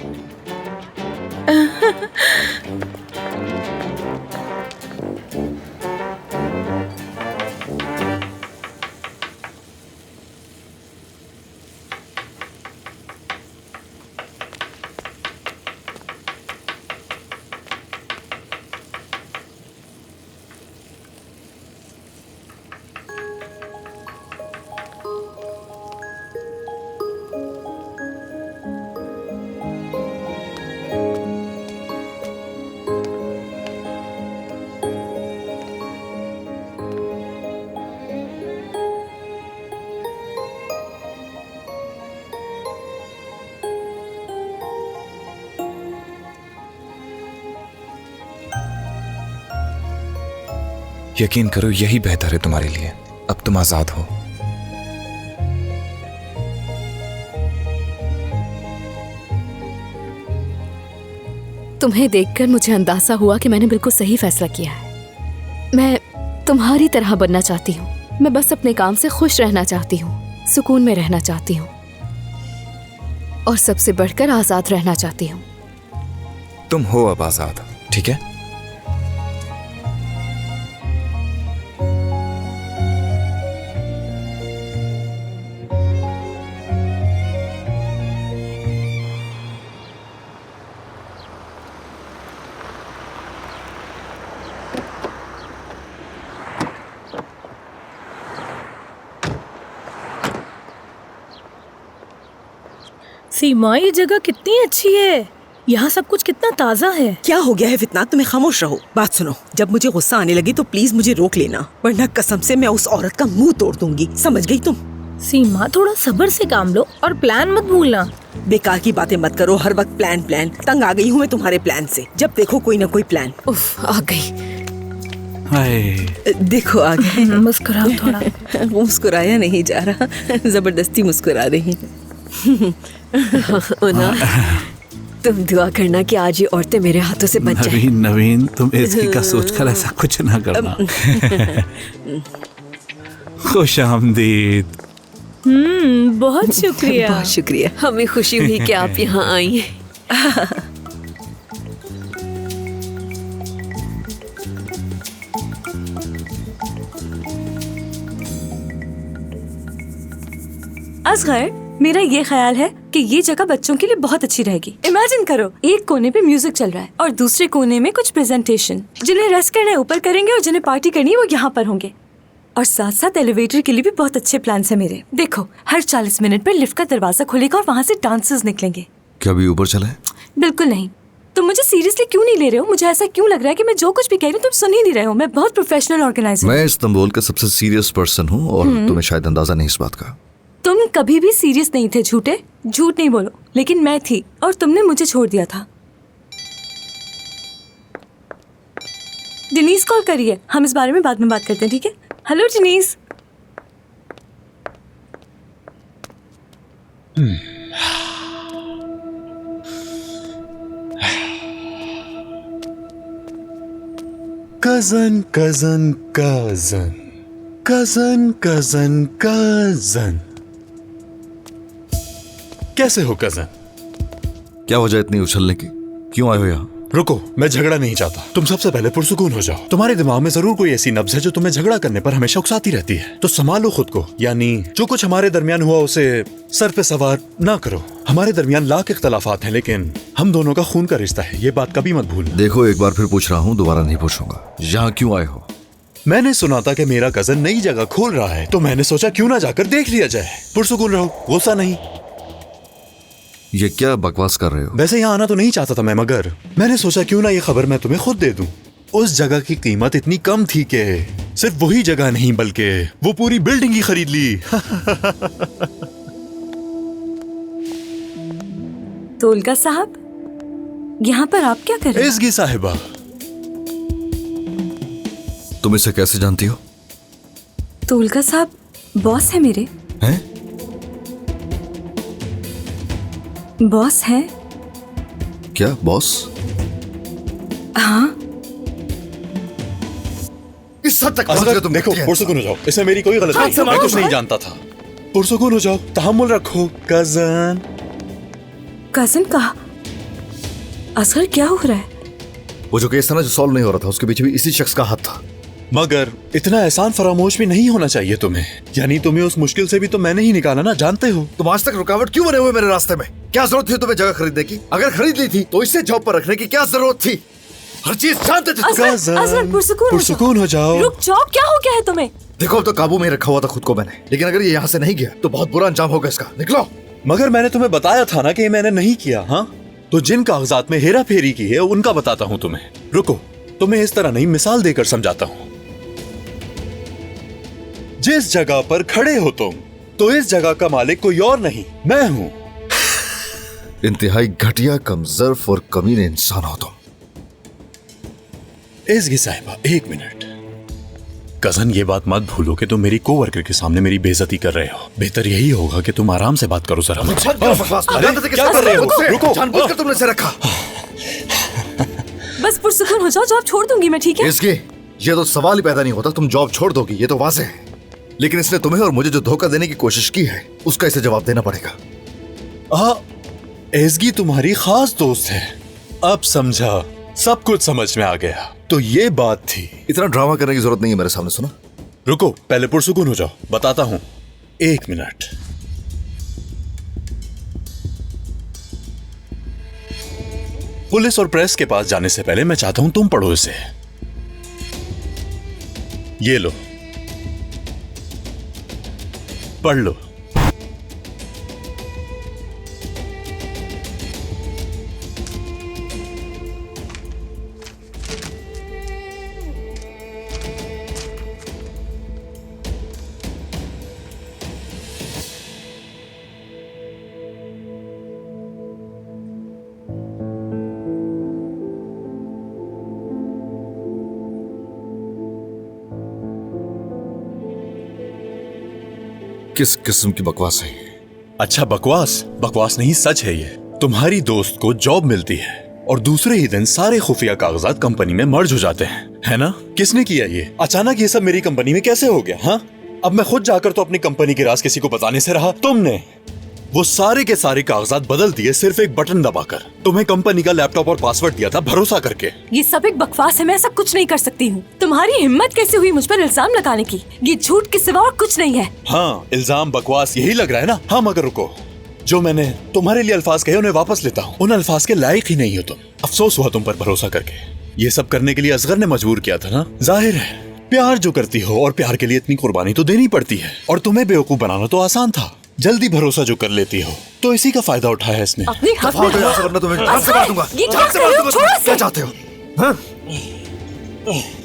यकीन करो यही बेहतर है तुम्हारे लिए। अब तुम आजाद हो। तुम्हें देखकर मुझे अंदाजा हुआ कि मैंने बिल्कुल सही फैसला किया है। मैं तुम्हारी तरह बनना चाहती हूँ। मैं बस अपने काम से खुश रहना चाहती हूँ, सुकून में रहना चाहती हूँ और सबसे बढ़कर आजाद रहना चाहती हूँ। तुम हो अब आजाद, ठीक है? सीमा, ये जगह कितनी अच्छी है। यहाँ सब कुछ कितना ताज़ा है। क्या हो गया है फितना? तुम्हें खामोश रहो। बात सुनो, जब मुझे गुस्सा आने लगी तो प्लीज मुझे रोक लेना, वरना कसम से मैं उस औरत का मुंह तोड़ दूंगी। समझ गई तुम? सीमा, थोड़ा सब्र से काम लो और प्लान मत भूलना। बेकार की बातें मत करो। हर वक्त प्लान प्लान। तंग आ गई हूँ मैं तुम्हारे प्लान से। जब देखो कोई ना कोई प्लान। उफ, आ गई। देखो आ गए। मुस्कुराओ थोड़ा। मुस्कुराया नहीं जा रहा, जबरदस्ती मुस्कुरा रही। तुम दुआ करना कि आज ये औरतें मेरे हाथों से बच जाएं। नवीन, तुम इसकी का सोचकर ऐसा कुछ ना करना। खुश आमदीद। बहुत शुक्रिया। बहुत शुक्रिया। हमें खुशी हुई कि आप यहाँ आई। असगर, मेरा ये ख्याल है कि ये जगह बच्चों के लिए बहुत अच्छी रहेगी। इमेजिन करो, एक कोने पे म्यूजिक चल रहा है और दूसरे कोने में कुछ प्रेजेंटेशन। जिन्हें रेस्ट करना है ऊपर करेंगे और जिन्हें पार्टी करनी है वो यहाँ पर होंगे। और साथ साथ एलिवेटर के लिए भी बहुत अच्छे प्लान है मेरे। देखो, हर 40 मिनट पर लिफ्ट का दरवाजा खुलेगा और वहाँ से डांसर्स निकलेंगे। क्या अभी ऊपर चले? बिल्कुल नहीं। तुम मुझे सीरियसली क्यों नहीं ले रहे हो? मुझे ऐसा क्यों लग रहा है कि मैं जो कुछ भी कह रही हूँ तुम सुन ही नहीं रहे हो। मैं बहुत प्रोफेशनल ऑर्गेनाइजर। मैं इस्तांबुल का सबसे सीरियस पर्सन हूँ और तुम्हें शायद अंदाजा नहीं इस बात का। तुम कभी भी सीरियस नहीं थे। झूठ नहीं बोलो। लेकिन मैं थी और तुमने मुझे छोड़ दिया था। डिनीस कॉल करिए, हम इस बारे में बाद में बात करते हैं, ठीक है? हेलो डिनीस। Cousin cousin cousin cousin cousin cousin, कैसे हो कजन? क्या वजह इतनी उछलने की? क्यों आए हो यहाँ? रुको, मैं झगड़ा नहीं चाहता। तुम सबसे पहले पुरसुकून हो जाओ। तुम्हारे दिमाग में जरूर कोई ऐसी नब्ज है जो तुम्हें झगड़ा करने पर हमेशा उकसाती रहती है। तो संभालो खुद को, यानी जो कुछ हमारे दरमियान हुआ उसे सर पे सवार ना करो। हमारे दरमियान लाख इख्तलाफात हैं, लेकिन हम दोनों का खून का रिश्ता है, ये बात कभी मत भूलना। देखो, एक बार फिर पूछ रहा हूँ, दोबारा नहीं पूछूंगा। यहाँ क्यों आए हो? मैंने सुना था कि मेरा कजन नई जगह खोल रहा है, तो मैंने सोचा क्यों ना जाकर देख लिया जाए। पुरसुकून रहो, गुस्सा नहीं। ये क्या बकवास कर रहे हो? वैसे यहाँ आना तो नहीं चाहता था मैं, मगर मैंने सोचा क्यों ना ये खबर मैं तुम्हें खुद दे दूं। उस जगह की कीमत इतनी कम थी कि सिर्फ वही जगह नहीं बल्कि वो पूरी बिल्डिंग ही खरीद ली। तोलका साहब, यहाँ पर आप क्या कर रहे हैं? इज़गी साहिबा, तुम इसे कैसे जानती हो? तोलका साहब बॉस है मेरे। हैं? बॉस है। क्या बॉस? हाँ। इस हद तक तुम देखो, पुरसुकून हो जाओ। इसमें मेरी कोई गलती नहीं, मैं कुछ नहीं जानता था। पुरसुकून हो जाओ, तहम्मुल रखो। कजन कजन कहा? असगर क्या हो रहा है? वो जो केस था ना, जो सॉल्व नहीं हो रहा था, उसके पीछे भी इसी शख्स का हाथ था। मगर इतना एहसान फरामोश भी नहीं होना चाहिए तुम्हें। यानी तुम्हें उस मुश्किल से भी तो मैंने ही निकाला ना, जानते हो। तुम आज तक रुकावट क्यों बने हुए मेरे रास्ते में? क्या जरूरत थी तुम्हें जगह खरीदने की? अगर खरीद ली थी तो इसे जॉब पर रखने की क्या जरूरत थी? हर चीज जानते थे। पुरसुकून हो जाओ। रुक जाओ, क्या हो गया है तुम्हें? देखो, अब तो काबू में रखा हुआ था खुद को मैंने, लेकिन अगर ये यहाँ से नहीं गया तो बहुत बुरा अंजाम होगा इसका। निकलो। मगर मैंने तुम्हें बताया था ना कि मैंने नहीं किया। हाँ, तो जिन कागजात में हेरा फेरी की है उनका बताता हूँ तुम्हें। रुको, तुम्हें इस तरह नहीं, मिसाल देकर समझाता हूँ। जिस जगह पर खड़े हो तुम, तो इस जगह का मालिक कोई और नहीं, मैं हूं। इंतहाई घटिया, कमजोर और कमीने इंसान हो तुम। इज़गी साहिबा, एक मिनट। कजन, ये बात मत भूलो कि तुम मेरी कोवर्कर के सामने मेरी बेइज्जती कर रहे हो। बेहतर यही होगा कि तुम आराम से बात करो जरा। क्या कर रहे हो? रुको, जानबूझकर तुमने इसे रखा। बस पुरसुकून हो जाओ, जॉब छोड़ दूंगी मैं, ठीक है? इसके ये तो सवाल ही पैदा नहीं होता, तुम जॉब छोड़ दोगी, ये तो वाज़ेह है। लेकिन इसने तुम्हें और मुझे जो धोखा देने की कोशिश की है, उसका इसे जवाब देना पड़ेगा। एज़गी तुम्हारी खास दोस्त है। अब समझा, सब कुछ समझ में आ गया। तो ये बात थी। इतना ड्रामा करने की जरूरत नहीं है मेरे सामने, सुनो। रुको, पहले पुरसुकून हो जाओ, बताता हूं। 1 मिनट। पुलिस और प्रेस के पास जाने से पहले मैं चाहता हूं तुम पढ़ो इसे। ये लो, पढ़ लो। किस किस्म की बकवास है? अच्छा, बकवास नहीं, सच है ये। तुम्हारी दोस्त को जॉब मिलती है और दूसरे ही दिन सारे खुफिया कागजात कंपनी में मर्ज हो जाते हैं, है ना? किसने किया ये? अचानक ये सब मेरी कंपनी में कैसे हो गया? हाँ, अब मैं खुद जाकर तो अपनी कंपनी के राज किसी को बताने से रहा। तुमने वो सारे के सारे कागजात बदल दिए सिर्फ एक बटन दबाकर। तुम्हें कंपनी का लैपटॉप और पासवर्ड दिया था भरोसा करके। ये सब एक बकवास है, मैं ऐसा कुछ नहीं कर सकती हूँ। तुम्हारी हिम्मत कैसे हुई मुझ पर इल्जाम लगाने की? ये झूठ के सिवा और कुछ नहीं है। हाँ, इल्जाम बकवास यही लग रहा है ना? हाँ, मगर रुको, जो मैंने तुम्हारे लिए अल्फाज कहे उन्हें वापस लेता हूँ। उन अल्फाज के लायक ही नहीं हो तुम। अफसोस हुआ तुम पर भरोसा करके। ये सब करने के लिए असगर ने मजबूर किया था ना? जाहिर है, प्यार जो करती हो और प्यार के लिए इतनी कुर्बानी तो देनी पड़ती है। और तुम्हें बेवकूफ बनाना तो आसान था। जल्दी भरोसा जो कर लेती हो, तो इसी का फायदा उठाया इसने। अपनी हक में क्या चाहते हो? हाँ?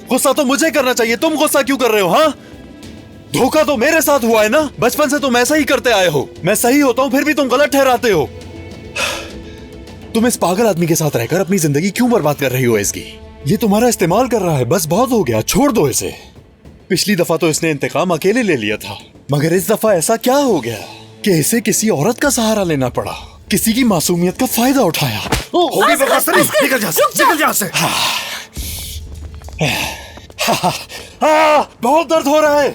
गुस्सा तो मुझे करना चाहिए, तुम गुस्सा क्यों कर रहे हो? हाँ, धोखा तो मेरे साथ हुआ है ना? बचपन से तुम ऐसा ही करते आए हो। मैं सही होता हूँ फिर भी तुम गलत ठहराते हो। तुम इस पागल आदमी के साथ रहकर अपनी जिंदगी क्यों बर्बाद कर रही हो? इसकी ये तुम्हारा इस्तेमाल कर रहा है, बस बहुत हो गया, छोड़ दो इसे। पिछली दफा तो इसने इंतकाम अकेले ले लिया था, मगर इस दफा ऐसा क्या हो गया कि इसे किसी औरत का सहारा लेना पड़ा? किसी की मासूमियत का फायदा उठाया। निकल जा से। बहुत दर्द हो रहा है।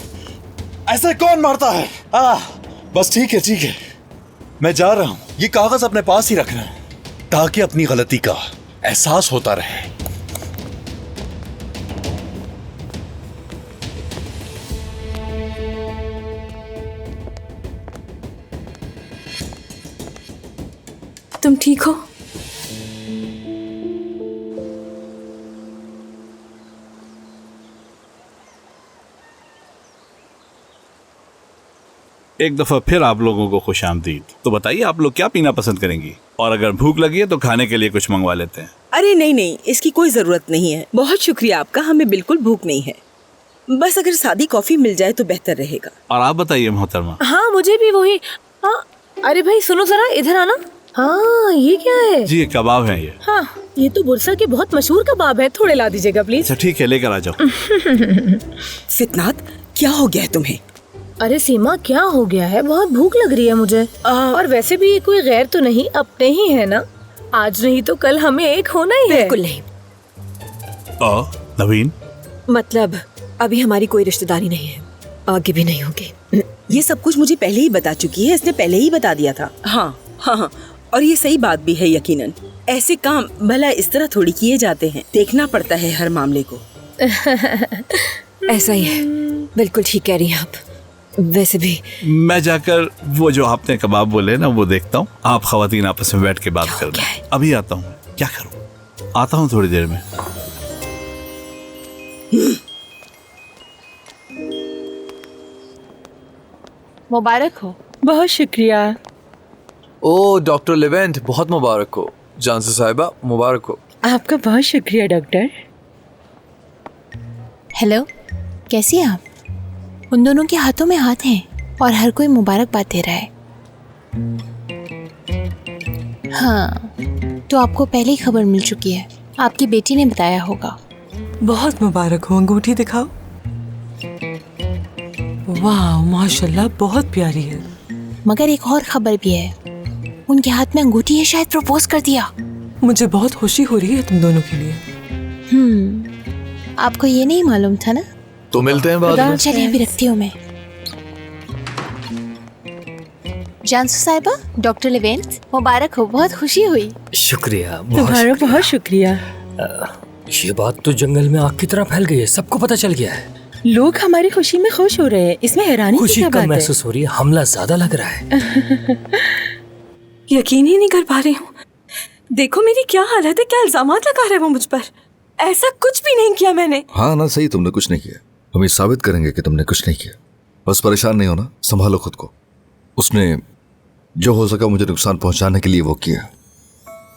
ऐसे कौन मारता है? बस ठीक है, मैं जा रहा हूं। ये कागज अपने पास ही रखना ताकि अपनी गलती का एहसास होता रहे। तुम ठीक हो? एक दफा फिर आप लोगों को खुशामदीद। तो बताइए आप लोग क्या पीना पसंद करेंगी? और अगर भूख लगी है तो खाने के लिए कुछ मंगवा लेते हैं। अरे नहीं, इसकी कोई जरूरत नहीं है। बहुत शुक्रिया आपका, हमें बिल्कुल भूख नहीं है। बस अगर सादी कॉफी मिल जाए तो बेहतर रहेगा। और आप बताइए मोहतरमा। हाँ, मुझे भी वही। हाँ, अरे भाई सुनो जरा, इधर आना। हाँ, ये क्या है? जी, कबाब है ये। हाँ, ये तो बुरसा के बहुत मशहूर कबाब है, थोड़े ला दीजिएगा प्लीज। अच्छा ठीक है, लेकर आ जाओ। फितनात, क्या हो गया है तुम्हें? अरे सीमा, क्या हो गया है? बहुत भूख लग रही है मुझे। और वैसे भी ये कोई गैर तो नहीं, अपने ही है ना? आज नहीं तो कल हमें एक होना ही है। बिल्कुल नहीं। नवीन, मतलब अभी हमारी कोई रिश्तेदारी नहीं है, आगे भी नहीं होगी। ये सब कुछ मुझे पहले ही बता चुकी है, इसने पहले ही बता दिया था। हाँ, और ये सही बात भी है यकीनन। ऐसे काम भला इस तरह थोड़ी किए जाते हैं, देखना पड़ता है हर मामले को। ऐसा ही है, बिल्कुल ठीक कह रही हैं आप। वैसे भी मैं जाकर वो जो आपने कबाब बोले ना वो देखता हूँ। आप खवातीन आपस में बैठ के बात कर रहे हैं। अभी आता हूँ। क्या करूँ? आता हूँ थोड़ी देर में। मुबारक हो। बहुत शुक्रिया। ओ डॉक्टर लेवेंट, बहुत मुबारक हो। जानसू साहिबा, मुबारक हो। आपका बहुत शुक्रिया डॉक्टर। हेलो, कैसी हैं आप? उन दोनों के हाथों में हाथ हैं और हर कोई मुबारकबाद दे रहा है। हाँ, तो आपको पहले ही खबर मिल चुकी है, आपकी बेटी ने बताया होगा। बहुत मुबारक हो। अंगूठी दिखाओ। वाह माशाल्लाह, बहुत प्यारी है। मगर एक और खबर भी है, उनके हाथ में अंगूठी है, शायद प्रपोज कर दिया। मुझे बहुत खुशी हो रही है तुम दोनों के लिए। आपको ये नहीं मालूम था ना? तो मिलते हैं बाद में। चलिए अभी रखती हूँ मैं। जानसू साहिबा, डॉक्टर लेवेंट, मुबारक हो, बहुत खुशी हुई। शुक्रिया, तुम्हारा बहुत शुक्रिया। ये बात तो जंगल में आग की तरह फैल गई है, सबको पता चल गया है। लोग हमारी खुशी में खुश हो रहे हैं, इसमें हैरानी की खुशी क्या कम बात है? महसूस हो रही है, हमला ज्यादा लग रहा है। यकीन ही नहीं कर पा रही हूँ। देखो मेरी क्या हालत है, क्या इल्जामात लगा रहे हैं वो मुझ पर। ऐसा कुछ भी नहीं किया मैंने। हाँ ना, सही, तुमने कुछ नहीं किया। हम ये साबित करेंगे कि तुमने कुछ नहीं किया। बस परेशान नहीं होना, संभालो खुद को। उसने जो हो सका मुझे नुकसान पहुंचाने के लिए वो किया,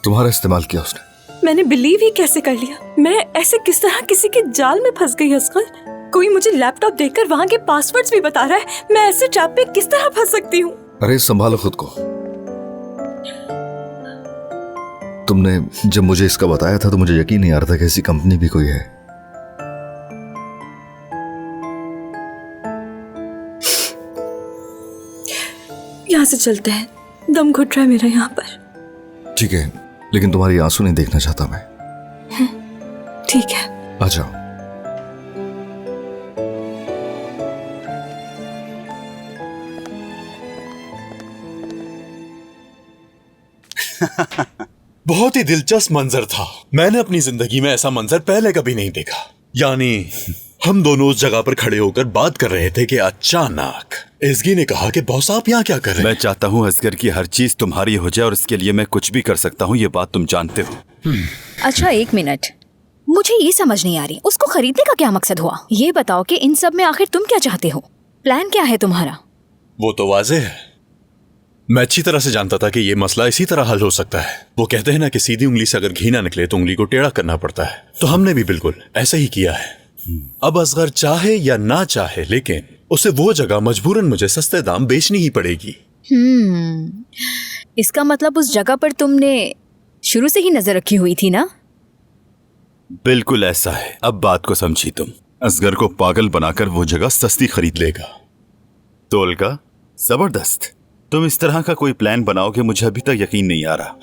तुम्हारा इस्तेमाल किया उसने। मैंने बिलीव ही कैसे कर लिया? मैं ऐसे किस तरह किसी के जाल में फंस गई असगर? कोई मुझे लैपटॉप देकर वहाँ के पासवर्ड्स भी बता रहा है, मैं ऐसे ट्रैप पे किस तरह फंस सकती हूँ? अरे संभालो खुद को। तुमने जब मुझे इसका बताया था तो मुझे यकीन नहीं आ रहा था कि ऐसी कंपनी भी कोई है। यहाँ से चलते हैं, दम घुट रहा है मेरा यहाँ पर। ठीक है, लेकिन तुम्हारी आंसू नहीं देखना चाहता मैं। ठीक है, आ जाओ। बहुत ही दिलचस्प मंजर था। मैंने अपनी जिंदगी में ऐसा मंजर पहले कभी नहीं देखा। यानी हम दोनों उस जगह पर खड़े होकर बात कर रहे थे कि अचानक एज़गी ने कहा कि बॉस आप यहाँ क्या कर रहे हैं? मैं चाहता हूँ असगर की हर चीज तुम्हारी हो जाए और इसके लिए मैं कुछ भी कर सकता हूँ, ये बात तुम जानते हो। अच्छा एक मिनट, मुझे ये समझ नहीं आ रही, उसको खरीदने का क्या मकसद हुआ? ये बताओ कि इन सब में आखिर तुम क्या चाहते हो? प्लान क्या है तुम्हारा? वो तो वाज़ेह है। मैं अच्छी तरह से जानता था कि ये मसला इसी तरह हल हो सकता है। वो कहते हैं ना कि सीधी उंगली से अगर घी ना निकले तो उंगली को टेढ़ा करना पड़ता है, तो हमने भी बिल्कुल ऐसा ही किया है। अब असगर चाहे या ना चाहे, लेकिन उसे वो जगह मजबूरन मुझे सस्ते दाम बेचनी ही पड़ेगी। इसका मतलब उस जगह पर तुमने शुरू से ही नजर रखी हुई थी ना? बिल्कुल ऐसा है। अब बात को समझी तुम। असगर को पागल बनाकर वो जगह सस्ती खरीद लेगा। तोलका, जबरदस्त। तुम इस तरह का कोई प्लान बनाओगे, मुझे अभी तक यकीन नहीं आ रहा।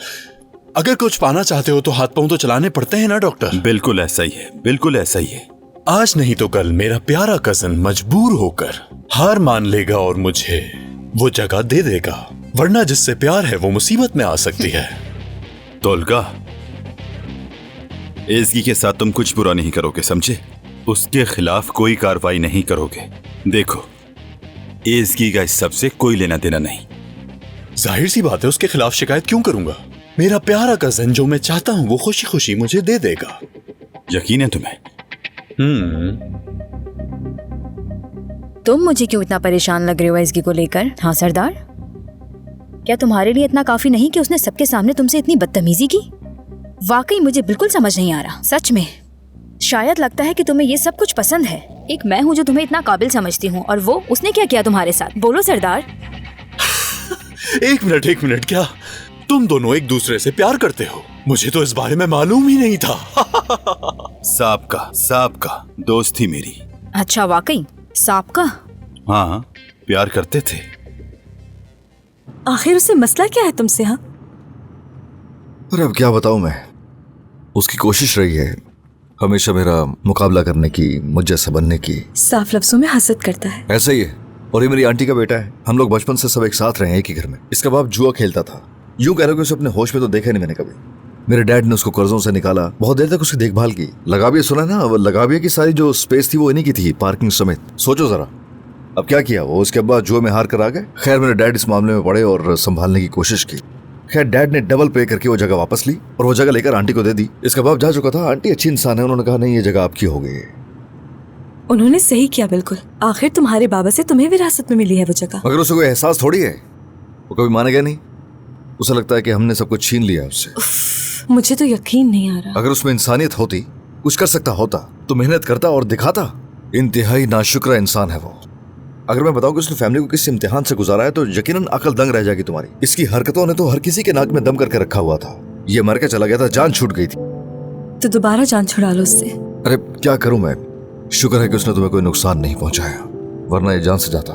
अगर कुछ पाना चाहते हो तो हाथ पांव तो चलाने पड़ते हैं ना डॉक्टर। बिल्कुल ऐसा ही है, बिल्कुल ऐसा ही है। आज नहीं तो कल मेरा प्यारा कजन मजबूर होकर हार मान लेगा और मुझे वो जगह दे देगा, वरना जिससे प्यार है वो मुसीबत में आ सकती है। तोलका, एज़गी के साथ तुम कुछ बुरा नहीं करोगे, समझे? उसके खिलाफ कोई कार्रवाई नहीं करोगे। देखो, एज़गी का इस सब से कोई लेना देना नहीं। जाहिर सी बात है, उसके खिलाफ शिकायत क्यों करूंगा? मेरा प्यारा कजन जो मैं चाहता हूं वो खुशी खुशी मुझे दे देगा। यकीन है तुम्हें? तुम मुझे क्यों इतना परेशान लग रहे हो एज़गी को लेकर? हाँ सरदार, क्या तुम्हारे लिए इतना काफी नहीं कि उसने सबके सामने तुमसे इतनी बदतमीजी की? वाकई मुझे बिल्कुल समझ नहीं आ रहा, सच में। शायद लगता है कि तुम्हें ये सब कुछ पसंद है। एक मैं हूँ जो तुम्हें इतना काबिल समझती हूँ, और वो उसने क्या किया तुम्हारे साथ? बोलो सरदार। एक मिनट, क्या तुम दोनों एक दूसरे से प्यार करते हो? मुझे तो इस बारे में मालूम ही नहीं था। सांप का दोस्त थी मेरी। अच्छा, वाकई सांप का? हाँ, प्यार करते थे। आखिर उसे मसला क्या है तुमसे? हाँ, अरे अब क्या बताऊं मैं। उसकी कोशिश रही है हमेशा मेरा मुकाबला करने की, मुझ जैसा बनने की। साफ लफ्जों में हसद करता है। ऐसा ही है। और ये मेरी आंटी का बेटा है। हम लोग बचपन से सब एक साथ रहे हैं, एक ही घर में। इसका बाप जुआ खेलता था। यूं कह रहे कि उसे अपने होश में तो देखा नहीं मैंने कभी। मेरे डैड ने उसको कर्जों से निकाला, बहुत देर तक उसकी देखभाल की। लगाबिया सुना ना, वो लगाबिया की सारी जो स्पेस थी वो इन्हीं की थी, पार्किंग समेत। सोचो जरा, अब क्या किया वो? उसके बाद जुए में हार कर आ गए। खैर मेरे डैड इस मामले में पड़े और संभालने की कोशिश की। खैर डैड ने डबल पे करके वो जगह वापस ली और वो जगह लेकर आंटी को दे दी। इसका बाप जा चुका था। आंटी अच्छी इंसान है, उन्होंने कहा नहीं ये जगह आपकी हो गई। उन्होंने सही किया बिल्कुल। आखिर तुम्हारे बाबा से तुम्हें विरासत में मिली है वो जगह। मगर उसे कोई एहसास थोड़ी है, वो कभी मानेगा नहीं। उसे लगता है कि हमने सब कुछ छीन लिया उससे। मुझे तो यकीन नहीं आ रहा। अगर उसमें इंसानियत होती, कुछ कर सकता होता तो मेहनत करता और दिखाता। इंतहाई नाशुक्र इंसान है वो। अगर मैं बताऊं कि उसने फैमिली को किस इम्तिहान से गुजारा है तो यकीनन अकल दंग रह जाएगी तुम्हारी। इसकी हरकतों ने तो हर किसी के नाक में दम करके रखा हुआ था। ये मर के चला गया था, जान छूट गई थी। तो दोबारा जान छुड़ा लो उससे। अरे क्या करूं मैं। शुक्र है कि उसने तुम्हें कोई नुकसान नहीं पहुंचाया। वरना ये जान से जाता।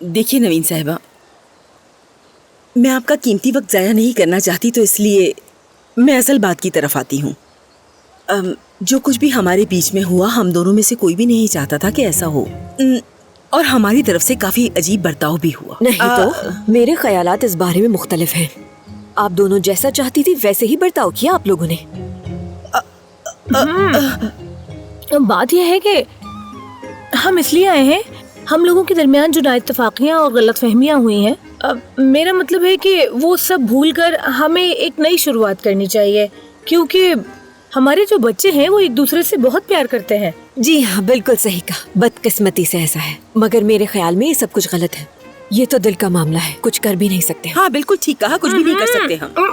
देखिए नवीन साहिबा, मैं आपका कीमती वक्त ज़ाया नहीं करना चाहती, तो इसलिए मैं असल बात की तरफ आती हूँ। जो कुछ भी हमारे बीच में हुआ, हम दोनों में से कोई भी नहीं चाहता था कि ऐसा हो, और हमारी तरफ से काफ़ी अजीब बर्ताव भी हुआ। नहीं तो मेरे ख्यालात इस बारे में मुख्तलिफ हैं। आप दोनों जैसा चाहती थी वैसे ही बर्ताव किया आप लोगों ने। बात यह है कि हम इसलिए आए हैं, हम लोगों के दरमियान जो नाइत्तफाकियां और गलतफहमियां हुई हैं, मेरा मतलब है कि वो सब भूलकर हमें एक नई शुरुआत करनी चाहिए, क्योंकि हमारे जो बच्चे हैं वो एक दूसरे से बहुत प्यार करते हैं। जी हाँ, बिल्कुल सही कहा। बदकिस्मती से ऐसा है, मगर मेरे ख्याल में ये सब कुछ गलत है। ये तो दिल का मामला है, कुछ कर भी नहीं सकते। हाँ बिल्कुल ठीक कहा, कुछ भी नहीं कर सकते हम।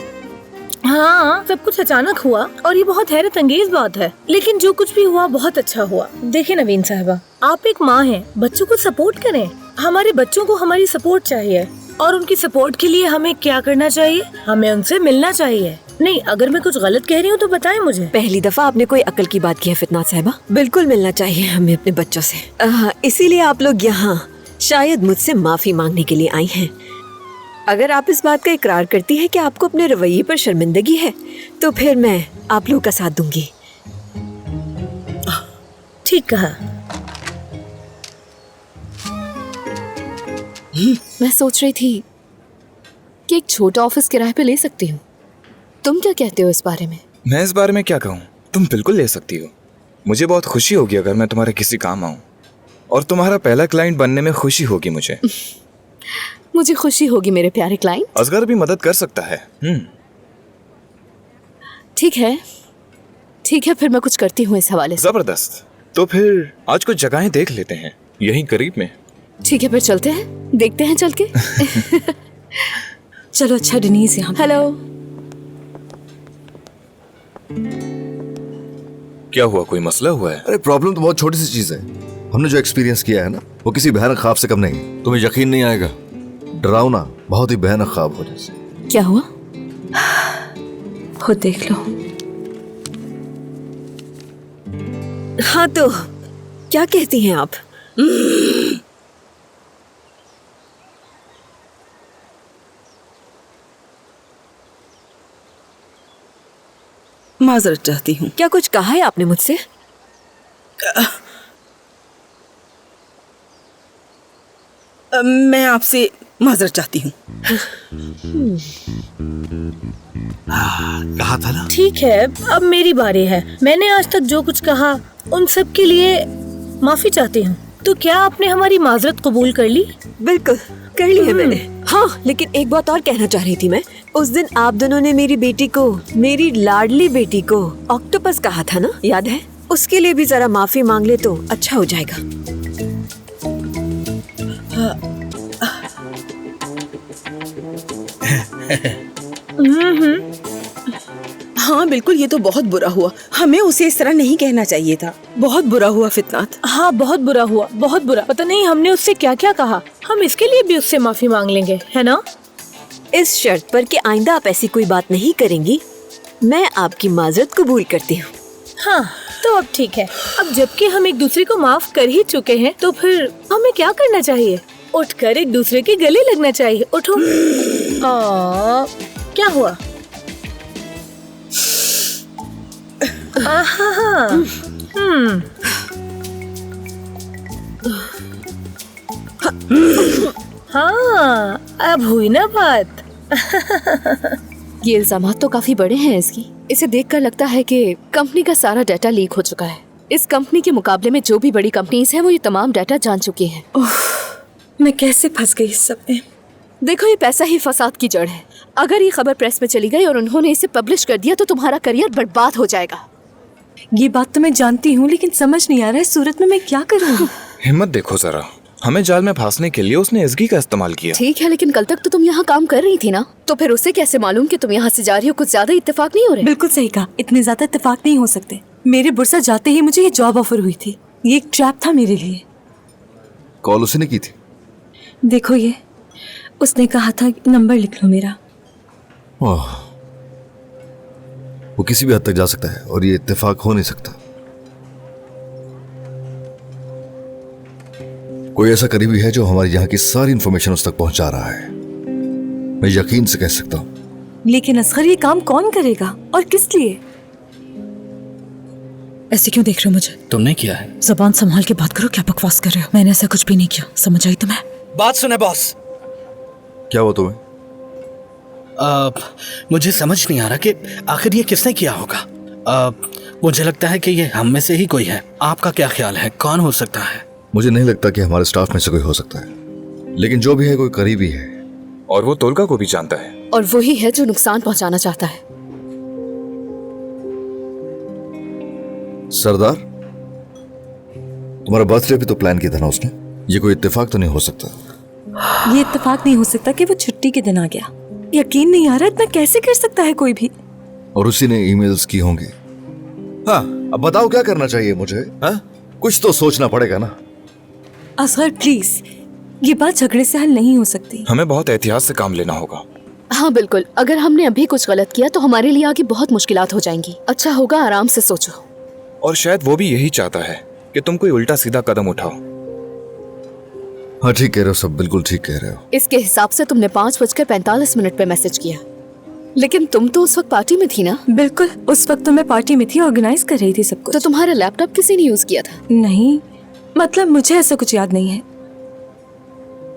हाँ, सब कुछ अचानक हुआ और ये बहुत हैरत अंगेज बात है, लेकिन जो कुछ भी हुआ बहुत अच्छा हुआ। देखिए नवीन साहिबा, आप एक माँ हैं, बच्चों को सपोर्ट करें। हमारे बच्चों को हमारी सपोर्ट चाहिए, और उनकी सपोर्ट के लिए हमें क्या करना चाहिए? हमें उनसे मिलना चाहिए। नहीं, अगर मैं कुछ गलत कह रही हूँ तो बताएं मुझे। पहली दफा आपने कोई अकल की बात की है फितनात साहिबा। बिल्कुल मिलना चाहिए हमें अपने बच्चों से। इसीलिए आप लोग यहाँ शायद मुझसे माफी मांगने के लिए आई हैं। अगर आप इस बात का इकरार करती है कि आपको अपने रवैये पर शर्मिंदगी है, तो फिर मैं आप लोगों का साथ दूंगी। ठीक कहा। मैं सोच रही थी कि एक छोटा ऑफिस किराए पे ले सकती हूँ। तुम क्या कहते हो इस बारे में? मैं इस बारे में क्या कहूँ, तुम बिल्कुल ले सकती हो। मुझे बहुत खुशी होगी अगर मैं तुम्हारे किसी काम आऊँ, और तुम्हारा पहला क्लाइंट बनने में खुशी होगी मुझे। मुझे खुशी होगी मेरे प्यारे क्लाइंट। असगर भी मदद कर सकता है। ठीक है, ठीक है, फिर मैं कुछ करती हूँ इस हवाले से। जबरदस्त। तो फिर आज कुछ जगहें देख लेते हैं यहीं करीब में। ठीक है, फिर चलते हैं, देखते हैं चल के। चलो अच्छा डेनीज यहाँ। हेलो। क्या हुआ, कोई मसला हुआ है? अरे प्रॉब्लम तो बहुत छोटी सी चीज है। हमने जो एक्सपीरियंस किया है ना, वो किसी भयानक ख्वाब से कम नहीं। तुम्हें यकीन नहीं आएगा, डरावना, बहुत ही भयानक ख्वाब हो जैसे। क्या हुआ? खुद देख लो। हाँ तो क्या कहती हैं आप? माजरत चाहती हूँ। क्या कुछ कहा है आपने मुझसे? मैं आपसे माजरत चाहती हूँ। कहा था ना। ठीक है, अब मेरी बारी है। मैंने आज तक जो कुछ कहा उन सब के लिए माफी चाहती हूँ। तो क्या आपने हमारी माजरत कबूल कर ली? बिल्कुल कर ली है मैंने। हाँ, लेकिन एक बात और कहना चाह रही थी मैं। उस दिन आप दोनों ने मेरी बेटी को, मेरी लाडली बेटी को ऑक्टोपस कहा था ना, याद है? उसके लिए भी जरा माफी मांग ले तो अच्छा हो जाएगा। हाँ बिल्कुल, ये तो बहुत बुरा हुआ। हमें उसे इस तरह नहीं कहना चाहिए था। बहुत बुरा हुआ फितनात। हाँ बहुत बुरा हुआ, बहुत बुरा। पता नहीं हमने उससे क्या क्या कहा। हम इसके लिए भी उससे माफी मांग लेंगे, है ना? इस शर्त पर कि आइंदा आप ऐसी कोई बात नहीं करेंगी, मैं आपकी माजरत कबूल करती हूँ। हाँ तो अब ठीक है। अब जबकि हम एक दूसरे को माफ कर ही चुके हैं, तो फिर हमें क्या करना चाहिए? उठकर एक दूसरे के गले लगना चाहिए। उठो। क्या हुआ? हाँ, अब हुई ना बात। ये इल्जामात तो काफी बड़े हैं इसकी। इसे देखकर लगता है कि कंपनी का सारा डाटा लीक हो चुका है। इस कंपनी के मुकाबले में जो भी बड़ी कंपनीज हैं वो ये तमाम डाटा जान चुकी हैं। मैं कैसे फंस गई इस सब में। देखो, ये पैसा ही फसाद की जड़ है। अगर ये खबर प्रेस में चली गई और उन्होंने इसे पब्लिश कर दिया तो तुम्हारा करियर बर्बाद हो जाएगा। ये बात तो मैं जानती हूँ, लेकिन समझ नहीं आ रहा है सूरत में मैं क्या करूँ। हिम्मत देखो जरा, हमें जाल में फांसने के लिए उसने इसगी का इस्तेमाल किया। ठीक है, लेकिन कल तक तो तुम यहाँ काम कर रही थी ना, तो फिर उसे कैसे मालूम कि तुम यहाँ से जा रही हो? कुछ ज्यादा इत्तेफाक नहीं हो रहे? बिल्कुल सही कहा, इतने ज्यादा इत्तेफाक नहीं हो सकते। मेरे बुरसा जाते ही मुझे ये जॉब ऑफर हुई थी। ये एक ट्रैप था मेरे लिए। कॉल उसी ने की थी? देखो ये, उसने कहा था नंबर लिख लो मेरा। ओह, वो किसी भी हद तक जा सकता है और ये इत्तेफाक हो नहीं सकता। कोई ऐसा करीबी है जो हमारी यहाँ की सारी इंफॉर्मेशन उस तक पहुंचा रहा है। मैं यकीन से कह सकता हूँ। लेकिन असगर ये काम कौन करेगा और किस लिए? ऐसे क्यों देख रहे हो मुझे? तुमने किया है। जबान संभाल के बात करो, क्या बकवास कर रहे हो? मैंने ऐसा कुछ भी नहीं किया, समझ आई तुम्हें? बात सुने बॉस। क्या हुआ तुम्हें? मुझे समझ नहीं आ रहा कि आखिर ये किसने किया होगा। मुझे लगता है कि ये हम में से ही कोई है। आपका क्या ख्याल है, कौन हो सकता है? मुझे नहीं लगता कि हमारे स्टाफ में से कोई हो सकता है, लेकिन जो भी है कोई करीबी है। और वो तोलका को भी जानता है। और वही है जो नुकसान पहुंचाना चाहता है। सरदार, तुम्हारा बर्थडे भी तो प्लान किया था ना उसने। ये कोई इत्तेफाक तो नहीं हो सकता। ये इत्तेफाक नहीं हो सकता कि वो छुट्टी के दिन आ गया। यकीन नहीं आ रहा, इतना कैसे कर सकता है कोई भी? और उसी ने ईमेल्स की होंगी। हाँ, अब बताओ क्या करना चाहिए मुझे? हाँ, कुछ तो सोचना पड़ेगा ना। असगर प्लीज, ये बात झगड़े से हल नहीं हो सकती। हमें बहुत एहतियात से काम लेना होगा। हाँ बिल्कुल, अगर हमने अभी कुछ गलत किया तो हमारे लिए आगे बहुत मुश्किलात हो जाएंगी। अच्छा होगा आराम से सोचो। और शायद वो भी यही चाहता है कि तुम कोई उल्टा सीधा कदम उठाओ। हाँ ठीक कह रहे हो, सब बिल्कुल ठीक कह रहे हो। इसके हिसाब से तुमने 5:45 पे मैसेज किया, लेकिन तुम तो उस वक्त पार्टी में थी ना? बिल्कुल, उस वक्त तो मैं पार्टी में थी, ऑर्गेनाइज कर रही थी सब कुछ। तो तुम्हारा लैपटॉप किसी ने यूज किया था? नहीं, मतलब मुझे ऐसा कुछ याद नहीं है।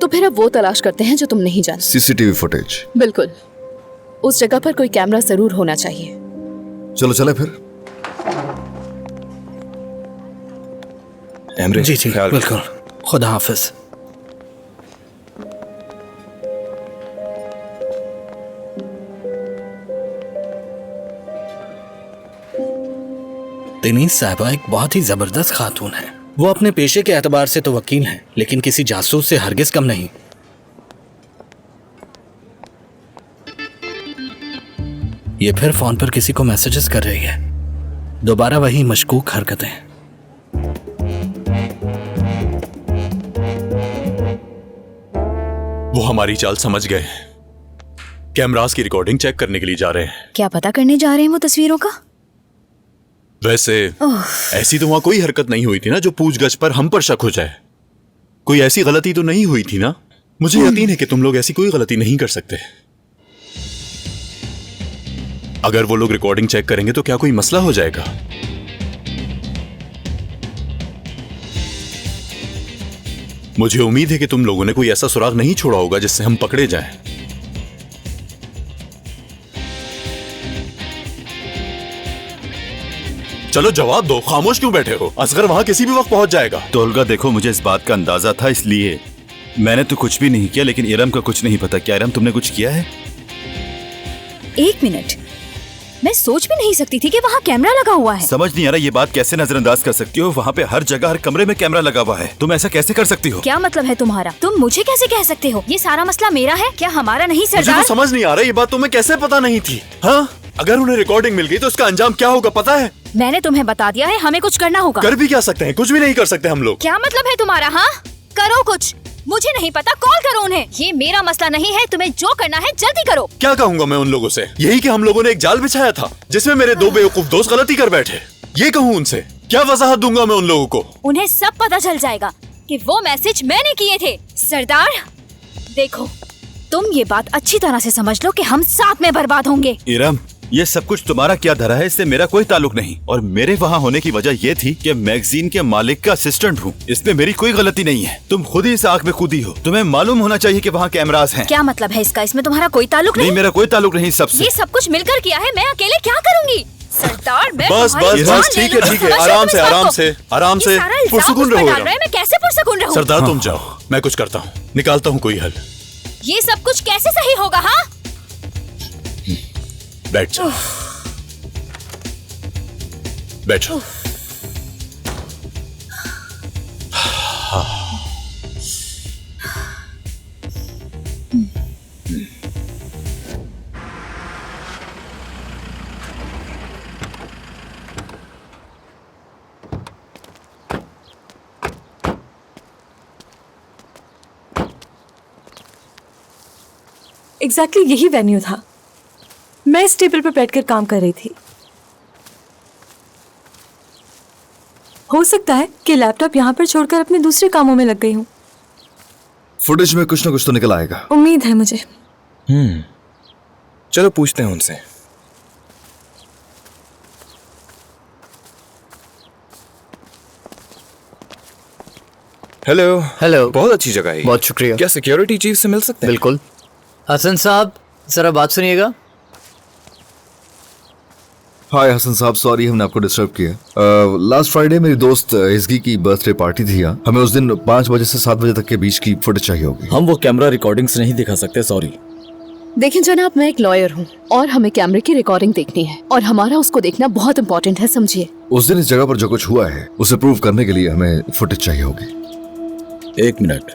तो फिर अब वो तलाश करते हैं जो तुम नहीं जानते। CCTV footage. बिल्कुल, उस जगह पर कोई कैमरा जरूर होना चाहिए। चलो चले फिर। जी जी बिल्कुल, खुदा हाफिज। डेनीज साहिबा एक बहुत ही जबरदस्त खातून है। वो अपने पेशे के एतबार से तो वकील हैं, लेकिन किसी जासूस से हरगिज कम नहीं। ये फिर फोन पर किसी को मैसेजेस कर रही है। दोबारा वही मशकूक हरकतें। वो हमारी चाल समझ गए। कैमरास की रिकॉर्डिंग चेक करने के लिए जा रहे हैं। क्या पता करने जा रहे हैं वो तस्वीरों का? वैसे ऐसी तो वहां कोई हरकत नहीं हुई थी ना जो पूछगछ पर हम पर शक हो जाए। कोई ऐसी गलती तो नहीं हुई थी ना? मुझे यकीन है कि तुम लोग ऐसी कोई गलती नहीं कर सकते। अगर वो लोग रिकॉर्डिंग चेक करेंगे तो क्या कोई मसला हो जाएगा? मुझे उम्मीद है कि तुम लोगों ने कोई ऐसा सुराग नहीं छोड़ा होगा जिससे हम पकड़े जाएं। चलो जवाब दो, खामोश क्यों बैठे हो? असगर वहां किसी भी वक्त पहुंच जाएगा। तोलगा देखो, मुझे इस बात का अंदाजा था, इसलिए मैंने तो कुछ भी नहीं किया। लेकिन इरम का कुछ नहीं पता। क्या इरम तुमने कुछ किया है? एक मिनट, मैं सोच भी नहीं सकती थी कि वहाँ कैमरा लगा हुआ है। समझ नहीं आ रहा ये बात कैसे नजरअंदाज कर सकती हो? वहाँ पे हर जगह, हर कमरे में कैमरा लगा हुआ है। तुम ऐसा कैसे कर सकती हो? क्या मतलब है तुम्हारा? तुम मुझे कैसे कह सकते हो? ये सारा मसला मेरा है, क्या हमारा नहीं सरदार? मुझे तो समझ नहीं आ रहा, ये बात तुम्हें कैसे पता नहीं थी? हाँ, अगर उन्हें रिकॉर्डिंग मिल गई तो उसका अंजाम क्या होगा पता है? मैंने तुम्हें बता दिया है, हमें कुछ करना होगा। कर भी क्या सकते हैं? कुछ भी नहीं कर सकते हम लोग। क्या मतलब है तुम्हारा? हाँ, करो कुछ। मुझे नहीं पता, कॉल करो उन्हें। ये मेरा मसला नहीं है, तुम्हें जो करना है जल्दी करो। क्या कहूँगा मैं उन लोगों से? यही कि हम लोगों ने एक जाल बिछाया था जिसमें मेरे दो बेवकूफ दोस्त गलती कर बैठे। ये कहूँ उनसे? क्या वजाहत दूंगा मैं उन लोगों को? उन्हें सब पता चल जाएगा कि वो मैसेज मैंने किए थे। सरदार देखो, तुम ये बात अच्छी तरह से समझ लो कि हम साथ में बर्बाद होंगे। इरम, ये सब कुछ तुम्हारा क्या धरा है, इससे मेरा कोई ताल्लुक नहीं। और मेरे वहाँ होने की वजह ये थी कि मैगजीन के मालिक का असिस्टेंट हूँ। इसमें मेरी कोई गलती नहीं है। तुम खुद ही इस आग में कूदी हो। तुम्हें मालूम होना चाहिए कि वहाँ कैमरास हैं। क्या मतलब है इसका? इसमें तुम्हारा कोई ताल्लुक नहीं? मेरा कोई ताल्लुक नहीं सबसे। ये सब कुछ मिलकर किया है, मैं अकेले क्या करूँगी? सरदार मैं बस बस बस, ठीक है ठीक है, आराम से आराम से आराम से, पुरसुकून रहो। मैं कैसे पुरसुकून रहूँ? सरदार तुम जाओ, मैं कुछ करता हूँ, निकालता हूँ कोई हल। ये सब कुछ कैसे सही होगा? हाँ, बैठ जाओ, बैठो। एग्जैक्टली यही वेन्यू था। मैं इस टेबल पर बैठकर काम कर रही थी। हो सकता है कि लैपटॉप यहाँ पर छोड़कर अपने दूसरे कामों में लग गई हूँ। फुटेज में कुछ ना कुछ तो निकल आएगा। उम्मीद है मुझे। चलो पूछते हैं उनसे। हेलो। हेलो। बहुत अच्छी जगह है। बहुत शुक्रिया। क्या सिक्योरिटी चीफ से मिल सकते हैं? बिल्कुल। हसन साहब जरा बात सुनिएगा। हाय हसन साहब, सॉरी हमने आपको डिस्टर्ब किया। लास्ट फ्राइडे मेरी दोस्त इसगी की बर्थडे पार्टी थी यहाँ। हमें उस दिन 5 बजे से 7 बजे तक के बीच की फुटेज चाहिए होगी। हम वो कैमरा रिकॉर्डिंग्स नहीं दिखा सकते, सॉरी। देखिए जनाब, मैं एक लॉयर हूँ और हमें कैमरे की रिकॉर्डिंग देखनी है और हमारा उसको देखना बहुत इम्पोर्टेंट है, समझिए। उस दिन इस जगह पर जो कुछ हुआ है उसे प्रूव करने के लिए हमें फुटेज चाहिए होगी। 1 मिनट,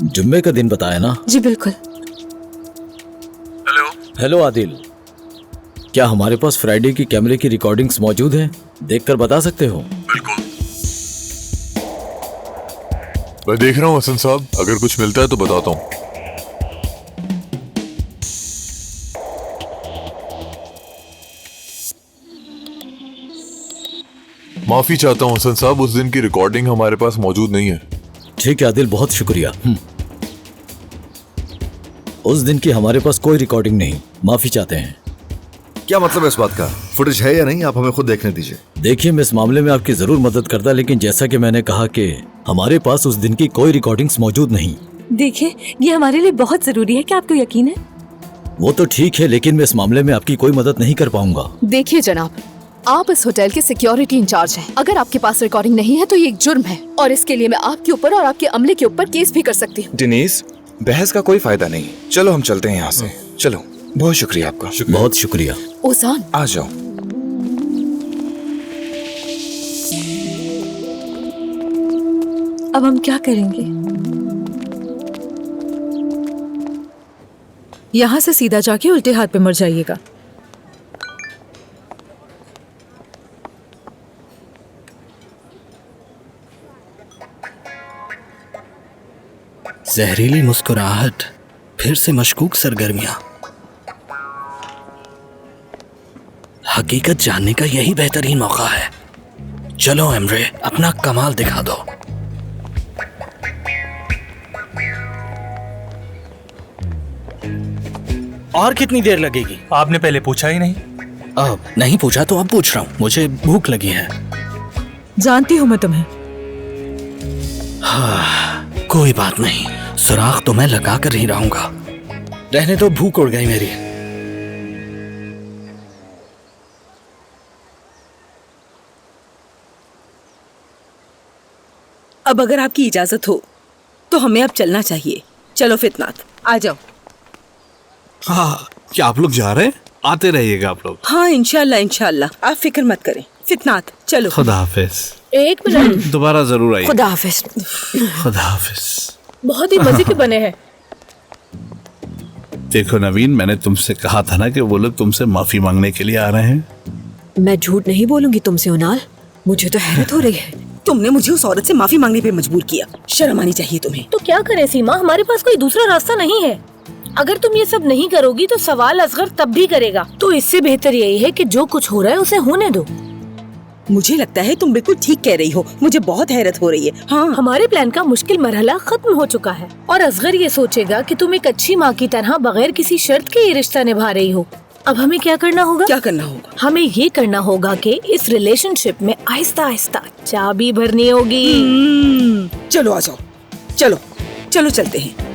जुम्मे का दिन बताया ना? जी बिल्कुल। हेलो आदिल, क्या हमारे पास फ्राइडे की कैमरे की रिकॉर्डिंग्स मौजूद हैं? देखकर बता सकते हो? मैं देख रहा हूँ हसन साहब, अगर कुछ मिलता है तो बताता हूँ। माफी चाहता हूँ हसन साहब, उस दिन की रिकॉर्डिंग हमारे पास मौजूद नहीं है। ठीक है आदिल, बहुत शुक्रिया। उस दिन की हमारे पास कोई रिकॉर्डिंग नहीं, माफी चाहते हैं। क्या मतलब है इस बात का? फुटेज है या नहीं, आप हमें खुद देखने दीजिए। देखिए, मैं इस मामले में आपकी जरूर मदद करता, लेकिन जैसा कि मैंने कहा कि हमारे पास उस दिन की कोई रिकॉर्डिंग्स मौजूद नहीं। देखिए, ये हमारे लिए बहुत जरूरी है, क्या आपको यकीन है? वो तो ठीक है, लेकिन मैं इस मामले में आपकी कोई मदद नहीं कर पाऊंगा। देखिए जनाब, आप इस होटल के सिक्योरिटी इंचार्ज हैं। अगर आपके पास रिकॉर्डिंग नहीं है तो ये एक जुर्म है और इसके लिए मैं आपके ऊपर और आपके अमले के ऊपर केस भी कर सकती हूँ। डेनीस, बहस का कोई फायदा नहीं। चलो हम चलते हैं यहाँ से। चलो, बहुत शुक्रिया आपका। बहुत शुक्रिया। ओसान, आ जाओ। अब हम क्या करेंगे? यहाँ से सीधा जाके उल्टे हाथ पे मर जाइएगा। जहरीली मुस्कुराहट, फिर से मशकूक सरगर्मियां। हकीकत जानने का यही बेहतरीन मौका है। चलो एमरे, अपना कमाल दिखा दो। और कितनी देर लगेगी? आपने पहले पूछा ही नहीं। अब नहीं पूछा तो अब पूछ रहा हूँ, मुझे भूख लगी है। जानती हूँ मैं तुम्हें। हाँ, कोई बात नहीं, सुराख तो मैं लगा कर ही रहूंगा। रहने तो भूख उड़ गई मेरी। अब अगर आपकी इजाजत हो तो हमें अब चलना चाहिए। चलो फितनात, आ जाओ। हाँ, क्या आप लोग जा रहे हैं? आते रहिएगा आप लोग। हाँ इंशाल्लाह इंशाल्लाह, आप फिक्र मत करें। फितनात चलो। खुदा हाफिज। एक मिनट, दोबारा जरूर आइए। खुदा हाफिज। खुदा हाफिज। बहुत ही मजे के बने हैं। देखो नवीन, मैंने तुमसे कहा था ना कि वो लोग तुमसे माफी मांगने के लिए आ रहे हैं। मैं झूठ नहीं बोलूंगी तुमसे उनाल, मुझे तो हैरत हो रही है। तुमने मुझे उस औरत से माफी मांगने पे मजबूर किया, शर्म आनी चाहिए तुम्हें। तो क्या करें सीमा, हमारे पास कोई दूसरा रास्ता नहीं है। अगर तुम ये सब नहीं करोगी तो सवाल असगर तब भी करेगा। तो इससे बेहतर यही है कि जो कुछ हो रहा है उसे होने दो। मुझे लगता है तुम बिल्कुल ठीक कह रही हो, मुझे बहुत हैरत हो रही है। हाँ, हमारे प्लान का मुश्किल मरहला खत्म हो चुका है और असगर ये सोचेगा कि तुम एक अच्छी माँ की तरह बगैर किसी शर्त के ये रिश्ता निभा रही हो। अब हमें क्या करना होगा? क्या करना होगा? हमें ये करना होगा कि इस रिलेशनशिप में आहिस्ता आहिस्ता चाबी भरनी होगी। चलो आ जाओ, चलो चलो चलते हैं।